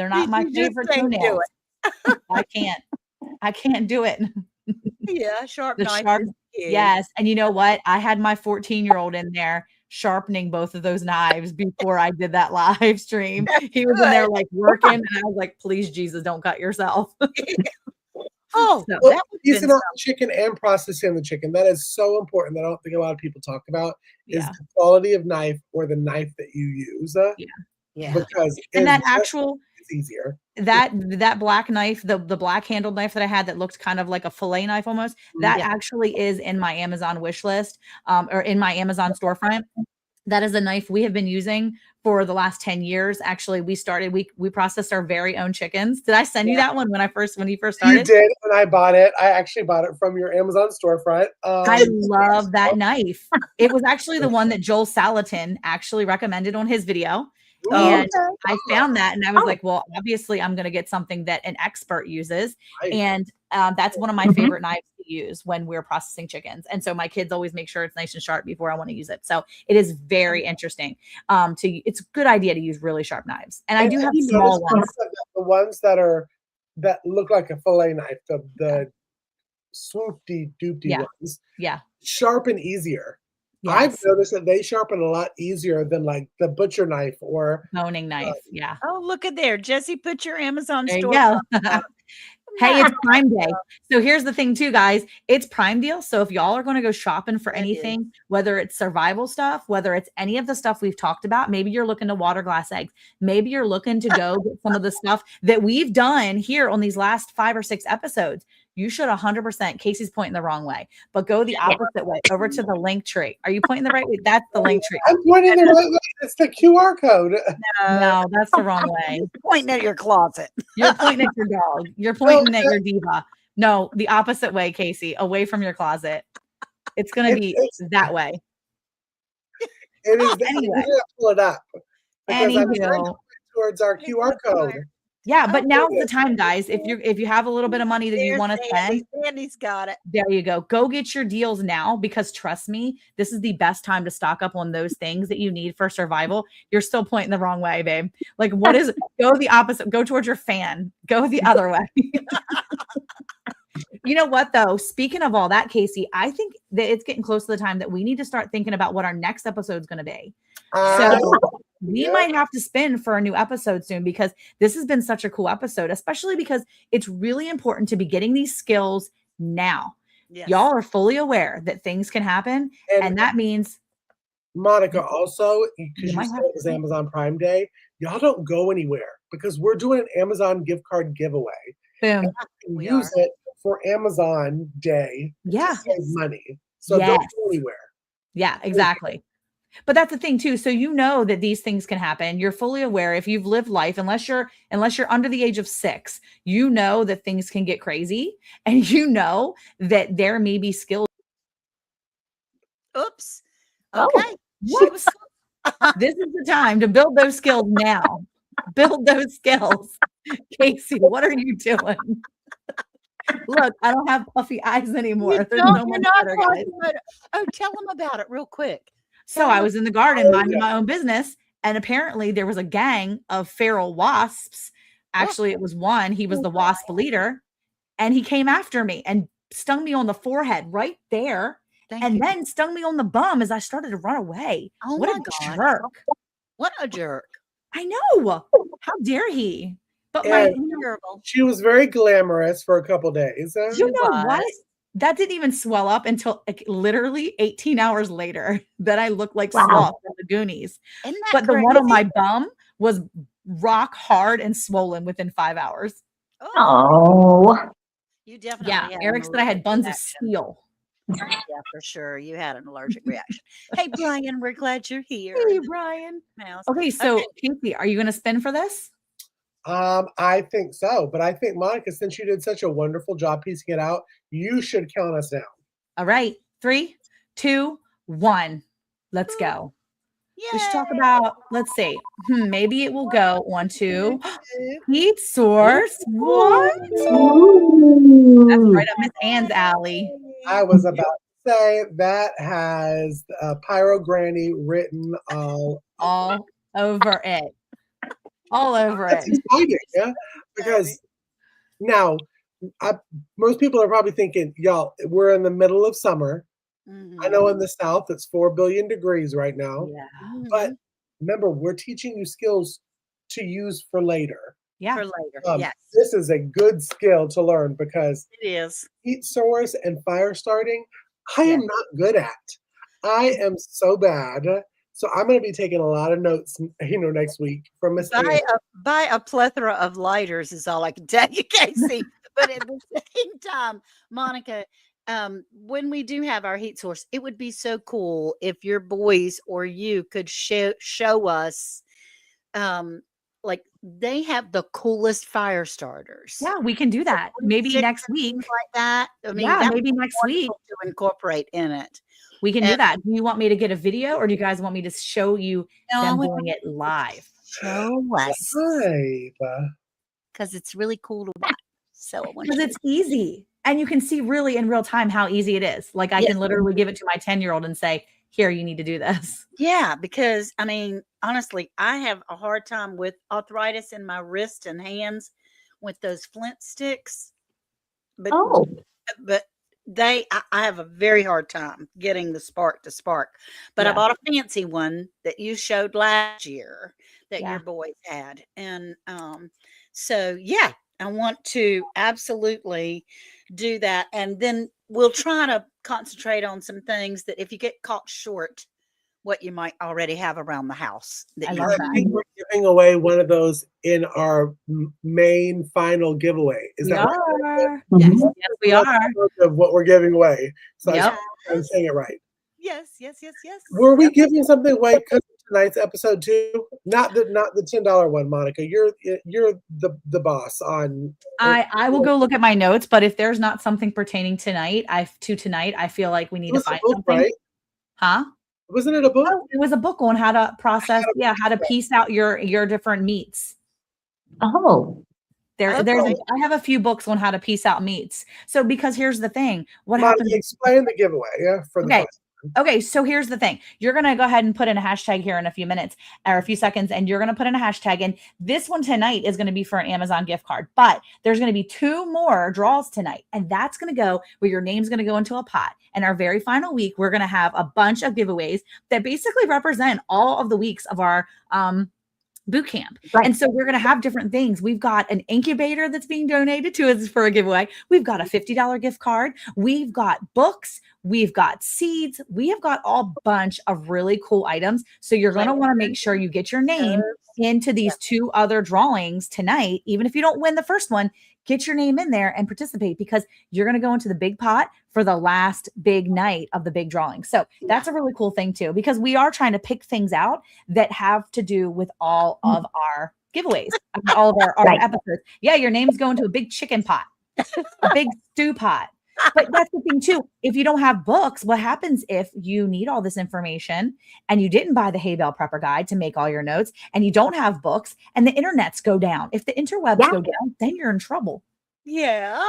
not my favorite toenails. I can't do it. Yeah, sharp The knife. sharp, yes. And you know what? I had my 14-year-old in there sharpening both of those knives before I did that live stream. He was in there like working, and I was like, please, Jesus, don't cut yourself. Oh, So, that would Piecing out the chicken and processing the chicken. That is so important that I don't think a lot of people talk about is the quality of knife or the knife that you use. Because and that actual it's easier. that black knife, the black handled knife that I had that looked kind of like a fillet knife almost, that actually is in my Amazon wish list, or in my Amazon storefront. That is a knife we have been using for the last 10 years. Actually, we processed our very own chickens. Did I send you that one when you first started? You did, and I bought it. I actually bought it from your Amazon storefront. I love that knife. It was actually the one that Joel Salatin actually recommended on his video. And I found that and I was like, well, obviously I'm going to get something that an expert uses. And that's one of my favorite knives to use when we're processing chickens. And so my kids always make sure it's nice and sharp before I want to use it. So it is very interesting. It's a good idea to use really sharp knives. And I do have small ones. The ones that look like a fillet knife, the swoopty doopty ones. Yeah. Sharp and easier. Yes. I've noticed that they sharpen a lot easier than like the butcher knife or boning knife. Yeah. Oh, look at there. Jesse, put your Amazon there store. You go. Hey, it's Prime Day. So here's the thing too, guys. It's Prime deal. So if y'all are going to go shopping for anything, whether it's survival stuff, whether it's any of the stuff we've talked about, maybe you're looking to water glass eggs. Maybe you're looking to go get some of the stuff that we've done here on these last 5 or 6 episodes. You should 100%. Casey's pointing the wrong way, but go the opposite way over to the link tree. Are you pointing the right way? That's the link tree. I'm pointing the right way. It's the QR code. No, that's the wrong way. You're pointing at your closet. You're pointing at your dog. You're pointing at your diva. No, the opposite way, Casey, away from your closet. It's going to be that way. It is. Anyway. Pull it up. Anywho. I'm trying to point towards our QR code. Yeah, but now's the time, guys. If you have a little bit of money that you want to spend, Sandy's got it. There you go. Go get your deals now because trust me, this is the best time to stock up on those things that you need for survival. You're still pointing the wrong way, babe. Like what is go the opposite, go towards your fan. Go the other way. You know what, though? Speaking of all that, Casey, I think that it's getting close to the time that we need to start thinking about what our next episode is going to be. So we might have to spin for a new episode soon because this has been such a cool episode, especially because it's really important to be getting these skills now. Yes. Y'all are fully aware that things can happen. And that means Monica, also, because you might said have it was Amazon Prime Day, y'all don't go anywhere because we're doing an Amazon gift card giveaway. boom. And use it for Amazon Day Yeah. to save money. So don't go anywhere. Yeah, exactly. But that's the thing too. So you know that these things can happen. You're fully aware if you've lived life, unless you're under the age of 6, you know that things can get crazy, and you know that there may be skills. Oops. Oh, Okay. She was This is the time to build those skills now. Build those skills. Casey, what are you doing? Look, I don't have puffy eyes anymore. There's no more better, guys. Oh, tell them about it real quick. So I was in the garden minding my own business, and apparently there was a gang of feral wasps. Actually, it was one. He was the wasp leader, and he came after me and stung me on the forehead right there, and then stung me on the bum as I started to run away. Oh What my a God. jerk. What a jerk. I know. How dare he? But she was very glamorous for a couple days. You know what? That didn't even swell up until like, literally 18 hours later that I looked like Sloth from the Goonies. But the one on my bum was rock hard and swollen within 5 hours. Oh. You definitely Yeah, Eric said I had buns of steel. Yeah, for sure. You had an allergic reaction. Hey, Brian, we're glad you're here. Hey, Brian. Mouse. Okay, so Casey, are you going to spin for this? I think so, but I think Monica, since you did such a wonderful job piecing it out, you should count us down. All right, 3, 2, 1. Let's go. We should talk about, let's see, maybe it will go 1, 2. Heat source. What? That's right up Miss Ann's alley. I was about to say that has Pyro Granny written all over it. All over That's it. exciting, yeah. Because now, most people are probably thinking, y'all, we're in the middle of summer. I know in the South it's 4 billion degrees right now. Yeah. But remember, we're teaching you skills to use for later. Yeah. For later. Yes. This is a good skill to learn because it is. Heat source and fire starting, I am not good at. I am so bad. So I'm going to be taking a lot of notes, next week from Miss Ann. Buy a plethora of lighters is all I can tell you, Casey. But at the same time, Monica, when we do have our heat source, it would be so cool if your boys or you could show us, like they have the coolest fire starters. Yeah, we can do that. Maybe next week. Like that. I mean, maybe next week to incorporate in it. We can do that. Do you want me to get a video or do you guys want me to show you them doing it live? Show us. Because it's really cool to watch. So because it's easy. And you can see really in real time how easy it is. Like I can literally give it to my 10-year-old and say, here, you need to do this. Yeah, because I mean, honestly, I have a hard time with arthritis in my wrist and hands with those flint sticks. But I have a very hard time getting the spark to spark. But I bought a fancy one that you showed last year that your boys had. And so yeah, I want to absolutely do that. And then we'll try to concentrate on some things that if you get caught short, what you might already have around the house. I think we're giving away one of those in our main final giveaway. Is that right? Yes, we are. Of what we're giving away. So I'm saying it right. Yes. Were we giving something away because of tonight's episode too? Not the $10 one, Monica. You're the boss on. I will go look at my notes, but if there's not something pertaining tonight, I feel like we need to find something. Right? Huh? Wasn't it a book? Oh, it was a book on how to process, how to piece out your different meats. Oh. I have a few books on how to piece out meats. So because here's the thing, what happens? Explain the giveaway, for the Okay, so here's the thing. You're going to go ahead and put in a hashtag here in a few minutes or a few seconds, and you're going to put in a hashtag. And this one tonight is going to be for an Amazon gift card, but there's going to be 2 more draws tonight. And that's going to go where your name's going to go into a pot. And our very final week, we're going to have a bunch of giveaways that basically represent all of the weeks of our boot camp. Right. And so we're going to have different things. We've got an incubator that's being donated to us for a giveaway. We've got a $50 gift card. We've got books. We've got seeds. We have got a bunch of really cool items. So you're going to want to make sure you get your name into these 2 other drawings tonight. Even if you don't win the first one, get your name in there and participate, because you're going to go into the big pot for the last big night of the big drawing. So that's a really cool thing too, because we are trying to pick things out that have to do with all of our giveaways, all of our Right. episodes. Yeah, your name's going to a big chicken pot, a big stew pot. But that's the thing too. If you don't have books, what happens if you need all this information and you didn't buy the Hay Bale Prepper Guide to make all your notes, and you don't have books and the internets go down? If the interwebs go down, then you're in trouble. Yeah.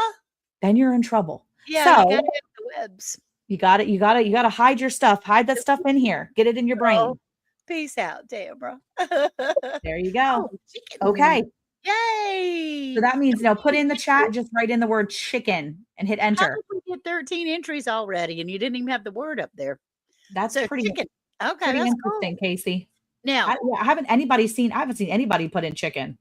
Then you're in trouble. Yeah. So You gotta have the webs. you got to hide your stuff. Hide that stuff in here. Get it in your brain. Oh, peace out, Deborah. There you go. Oh, chicken. Okay. Yay. So that means, put in the chat, just write in the word chicken and hit How enter. did we get 13 entries already and you didn't even have the word up there? That's So pretty, chicken. Okay, pretty that's interesting, cool. Casey. Now, I haven't seen anybody put in chicken.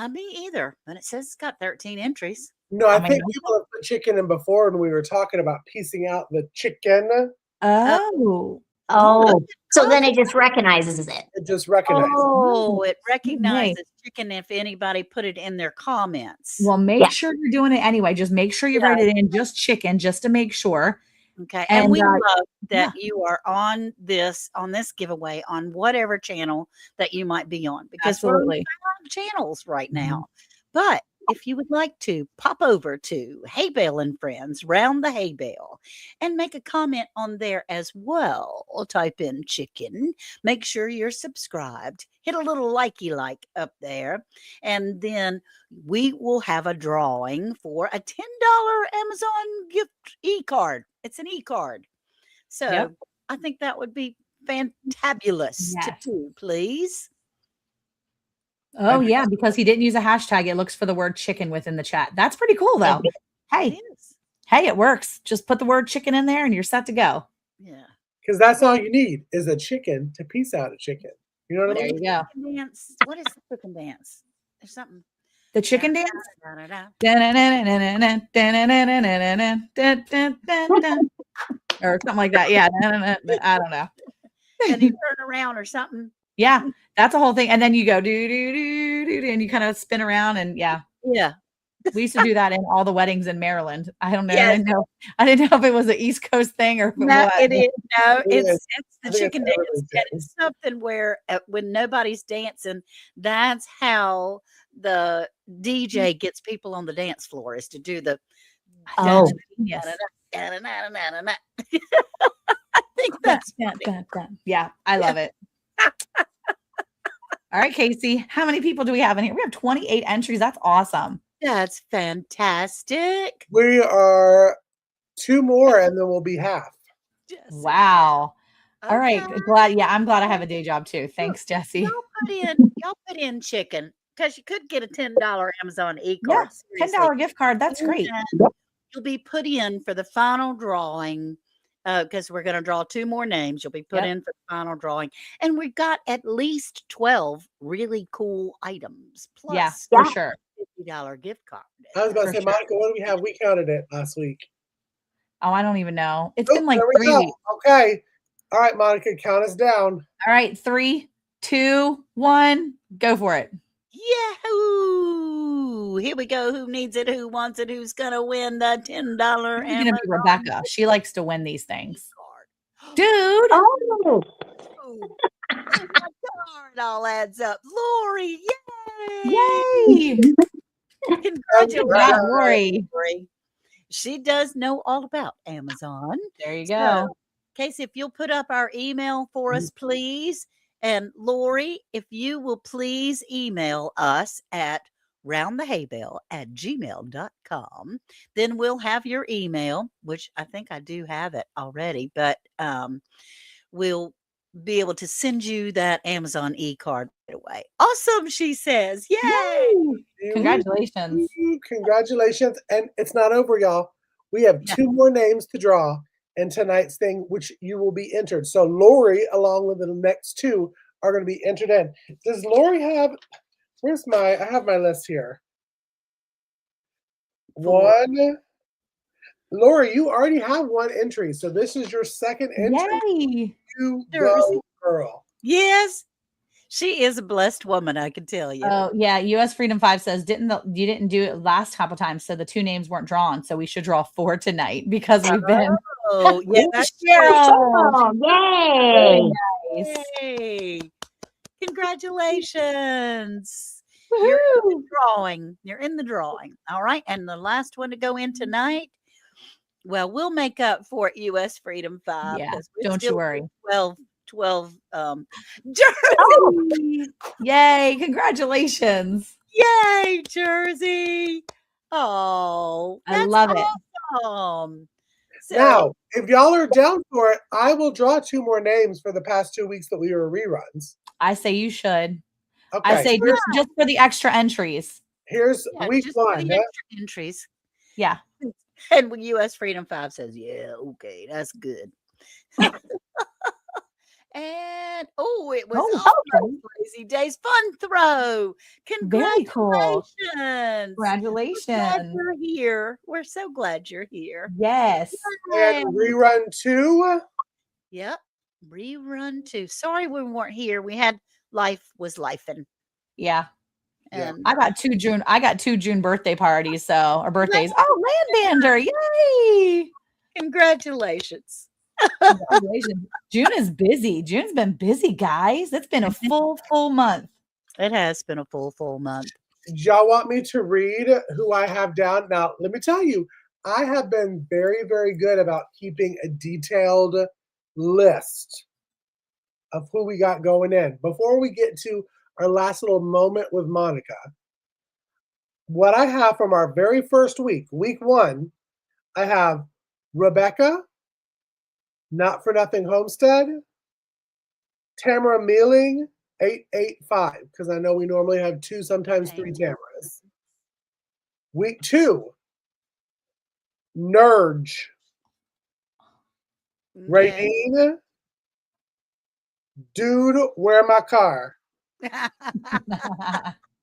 me either. But it says it's got 13 entries. No, I I mean, think people have put chicken in before when we were talking about piecing out the chicken. Oh. Oh, so then it just recognizes it. It just recognizes. Oh, it Good recognizes chicken if anybody put it in their comments. Well, make Yeah. sure you're doing it anyway. Just make sure you write it in just chicken, just to make sure. Okay. And And, we love yeah. that you are on this giveaway on whatever channel that you might be on, because we're on Absolutely. 5 channels right now. But if you would like to pop over to Hay Bale and Friends, Round the Hay Bale, and make a comment on there as well, or type in chicken, make sure you're subscribed, hit a little likey like up there, and then we will have a drawing for a $10 Amazon gift e-card. It's an e-card. So Yep. I think that would be fantabulous to Yes. do, please. Oh, yeah, because he didn't use a hashtag. It looks for the word chicken within the chat. That's pretty cool, though. Hey, It is. hey, it works. Just put the word chicken in there and you're set to go. Yeah. Because that's all you need is a chicken to piece out a chicken. You know what I There mean? you go. Chicken dance. What is the chicken dance? There's something. The chicken dance? Da-da-da-da-da. Or something like that. Yeah. I don't know. And you turn around or something. Yeah, that's a whole thing. And then you go do do do do do, and you kind of spin around. And yeah, Yeah. we used to do that in all the weddings in Maryland. I don't know. Yes. I didn't know if it was an East Coast thing or if it No, was. it is. No, It is. it's the I think chicken it's dance. everything. And it's something where when nobody's dancing, that's how the DJ gets people on the dance floor, is to do the Oh, Yes. da-da-da-da-da-da. I think that's Yeah, I love it. All right, Casey, how many people do we have in here? We have 28 entries. That's awesome. that's fantastic. We are 2 more and then we'll be half. Jesse. Wow. All right. Okay. I'm glad I have a day job too. Thanks, Jesse. Y'all put in chicken, because you could get a $10 Amazon e-card. Yeah, $10 gift card. That's great. And you'll be put in for the final drawing, because we're going to draw 2 more names. You'll be put Yep. in for the final drawing. And we've got at least 12 really cool items, Yeah, plus for Yeah. sure. $50 gift card. I was about to For say, sure. Monica, what do we have? We counted it last week. Oh, I don't even know. It's Oh, been like there we 3 go. weeks. Okay. All right, Monica, count us down. All right. 3, 2, 1. Go for it. Yahoo! Here we go. Who needs it? Who wants it? Who's going to win the $10 It's gonna Amazon be Rebecca. She likes to win these things. card? Dude. oh, Oh, my God, it all adds up. Lori, yay! Yay. Congratulations, Yeah, Lori. Lori. She does know all about Amazon. There you So, go. Casey, if you'll put up our email for us, please. And Lori, if you will please email us at roundthehaybale@gmail.com. Then we'll have your email, which I think I do have it already, but we'll be able to send you that Amazon e-card right away. Awesome, she says. Yay! Congratulations. Congratulations. And it's not over, y'all. We have Yeah. 2 more names to draw in tonight's thing, which you will be entered. So Lori, along with the next 2, are going to be entered in. Does Lori have, I have my list here. 4. 1. Lori, you already have 1 entry. So this is your second entry. Yay. You Jersey. go, girl. Yes. She is a blessed woman, I can tell you. Oh, yeah. US Freedom 5 says, you didn't do it last couple times, so the 2 names weren't drawn. So we should draw 4 tonight because we've been. Oh, yeah, that's Cheryl. Oh, yay. Nice. Yay. Congratulations. Woohoo. Drawing. You're in the drawing. All right. And the last one to go in tonight. Well, we'll make up for it, US Freedom 5. Yeah, 'cause we're don't you still worry. 12 Jersey. Yay. Congratulations. Yay, Jersey. Oh, I that's love it. awesome. So, Now, if y'all are down for it, I will draw 2 more names for the past 2 weeks that we were reruns. I say you should. Okay. I say just for the extra entries. Here's yeah, week just for 1. the extra entries. Yeah. And when US Freedom 5 says, yeah, okay, that's good. And it was almost Lazy Days Fun Throw. Very cool. Congratulations. We're glad Congratulations. you're here. We're so glad you're here. Yes. And rerun 2. Yep. Rerun 2. Sorry we weren't here. Life was lifing. Yeah. Yeah. And I got 2 June birthday parties, or birthdays. Oh, Landbander. Yay. congratulations. Congratulations. June is busy. June's been busy, guys. It's been a full month. It has been a full month. Y'all want me to read who I have down? Now, let me tell you, I have been very, very good about keeping a detailed list of who we got going in. Before we get to our last little moment with Monica, what I have from our very first week 1, I have Rebecca, Not For Nothing Homestead, Tamara Mealing, 885, because I know we normally have 2, sometimes 3 Tamaras. Week 2, Nerge, Okay. Radine, Dude, Where My Car?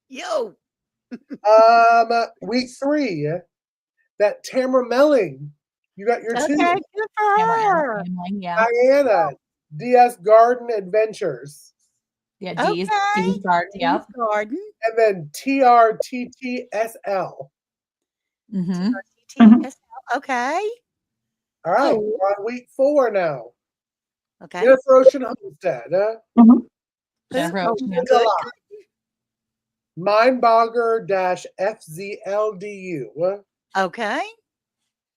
Yo. Week 3, that Tamara Melling. You got your 2. Okay, good for her. Yeah. Diana, DS Garden Adventures. Yeah. Okay. D's garden. Yep. Garden. And then TRTTSL. Mm-hmm. TTSL. Okay. All right, Cool. we're on week 4 now. Okay. Jennifer Ocean Homestead. Jennifer Oh, Ocean. Good luck. Mindbogger-FZLDU. Okay.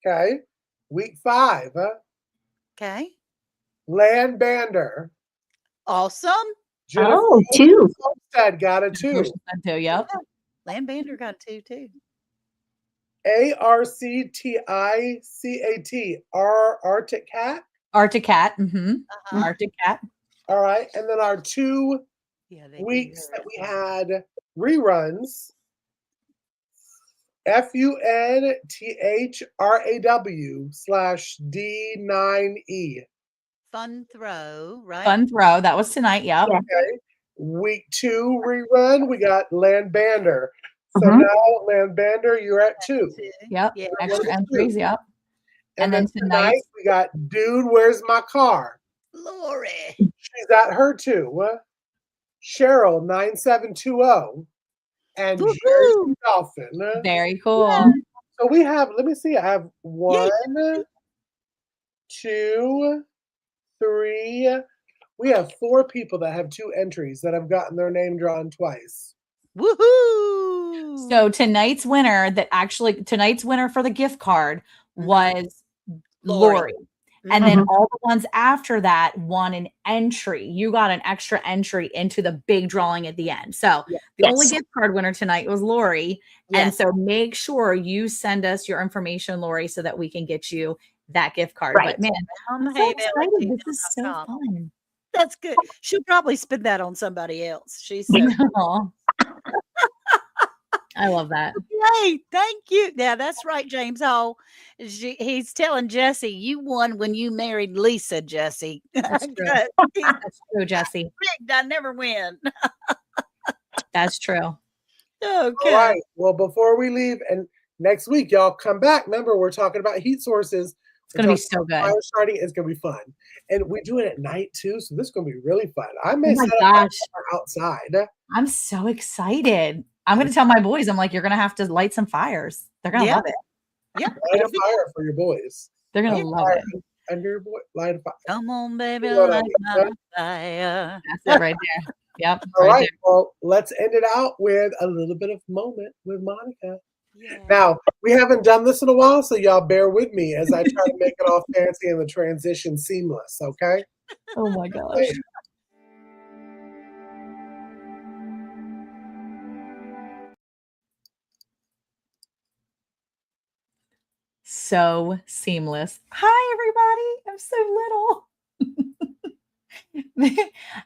Okay. Week 5. Okay. Landbander. Awesome. Jennifer Oh, Ocean 2. Homestead got a 2. Yep. Landbander got 2 too. ARCTICAT. Arctic Cat. Arctic Cat. Mm-hmm. Uh-huh. Arctic Cat. All right. And then our 2 Yeah, they weeks do. that we had reruns. FUNTHRAW/D9E. Fun Throw, right? Fun Throw. That was tonight. Yep. Yeah. Okay. Week 2 rerun, we got Landbander. So Mhm. now, Landbander, you're at 2. Yep. Yeah. Extra entries. Yep. And And then then tonight, tonight- we got Dude, Where's My Car? Lori. She's at her 2. Cheryl, 9720. And Woohoo! Jersey Dolphin. Very cool. So we have, let me see, I have 1, 2, 3. We have 4 people that have 2 entries that have gotten their name drawn twice. Woohoo! So tonight's winner for the gift card was Lori. And then all the ones after that won an entry. You got an extra entry into the big drawing at the end. So the only gift card winner tonight was Lori. And so make sure you send us your information, Lori, so that we can get you that gift card. Right. But man, I'm so excited. This is so fun. That's good. She'll probably spend that on somebody else. She's so Aw. I love that. Yay, thank you. Yeah, that's right, James Hall. He's telling Jesse, you won when you married Lisa, Jesse. That's true. That's true, Jesse. Rigged, I never win. That's true. Okay. All right. Well, before we leave, and next week, y'all come back. Remember, we're talking about heat sources. It's going to be so good. Fire starting is going to be fun. And we do it at night, too. So this is going to be really fun. I may Oh my set up gosh. outside. I'm so excited. I'm going to tell my boys, I'm like, you're going to have to light some fires. They're going to love it. Yeah. Light a fire for your boys. They're going to love it. And your boy, light a fire. Come on, baby, You know what I light mean? my fire. That's it right there. Yep. All right right. there. Well, let's end it out with a little bit of moment with Monica. Yeah. Now, we haven't done this in a while, so y'all bear with me as I try to make it all fancy and the transition seamless, okay? Oh my gosh. So seamless. Hi, everybody. I'm so little.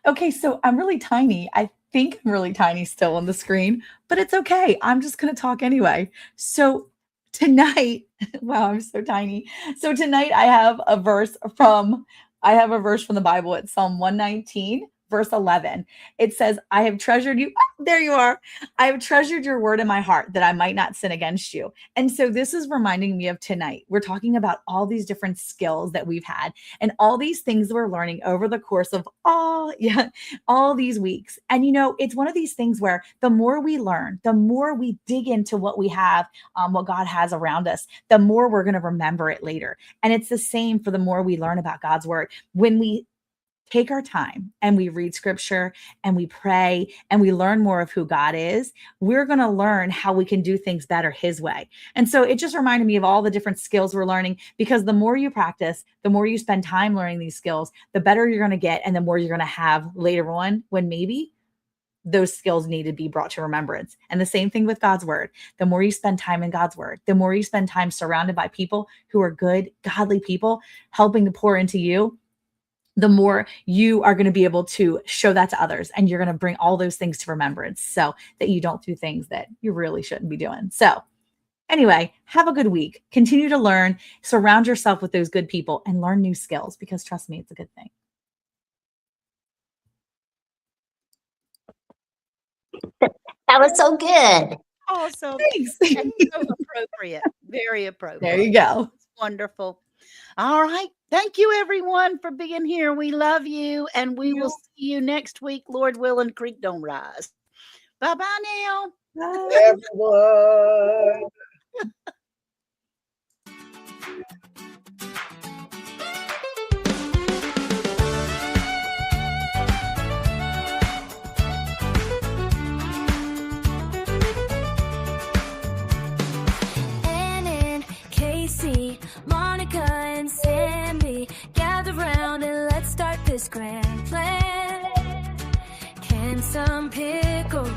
Okay, so I'm really tiny. I think I'm really tiny still on the screen, but it's okay. I'm just going to talk anyway. So tonight, wow, I'm so tiny. So tonight I have a verse from the Bible. It's Psalm 119, verse 11. It says, I have treasured you. There you are. I have treasured your word in my heart that I might not sin against you. And so this is reminding me of tonight. We're talking about all these different skills that we've had and all these things we're learning over the course of all these weeks. And, it's one of these things where the more we learn, the more we dig into what we have, what God has around us, the more we're going to remember it later. And it's the same for the more we learn about God's word. When we take our time and we read scripture and we pray and we learn more of who God is, we're going to learn how we can do things better his way. And so it just reminded me of all the different skills we're learning, because the more you practice, the more you spend time learning these skills, the better you're going to get and the more you're going to have later on when maybe those skills need to be brought to remembrance. And the same thing with God's word. The more you spend time in God's word, the more you spend time surrounded by people who are good, godly people helping to pour into you, the more you are going to be able to show that to others. And you're going to bring all those things to remembrance so that you don't do things that you really shouldn't be doing. So anyway, have a good week. Continue to learn, surround yourself with those good people and learn new skills, because trust me, it's a good thing. That was so good. Awesome. Thanks. And so appropriate. Very appropriate. There you go. Wonderful. All right. Thank you, everyone, for being here. We love you, and we will see you next week, Lord willing, creek don't rise. Bye-bye now. Bye. Everyone. Ann and Casey, Monica and Sammy, gather round and let's start this grand plan. Can some pickles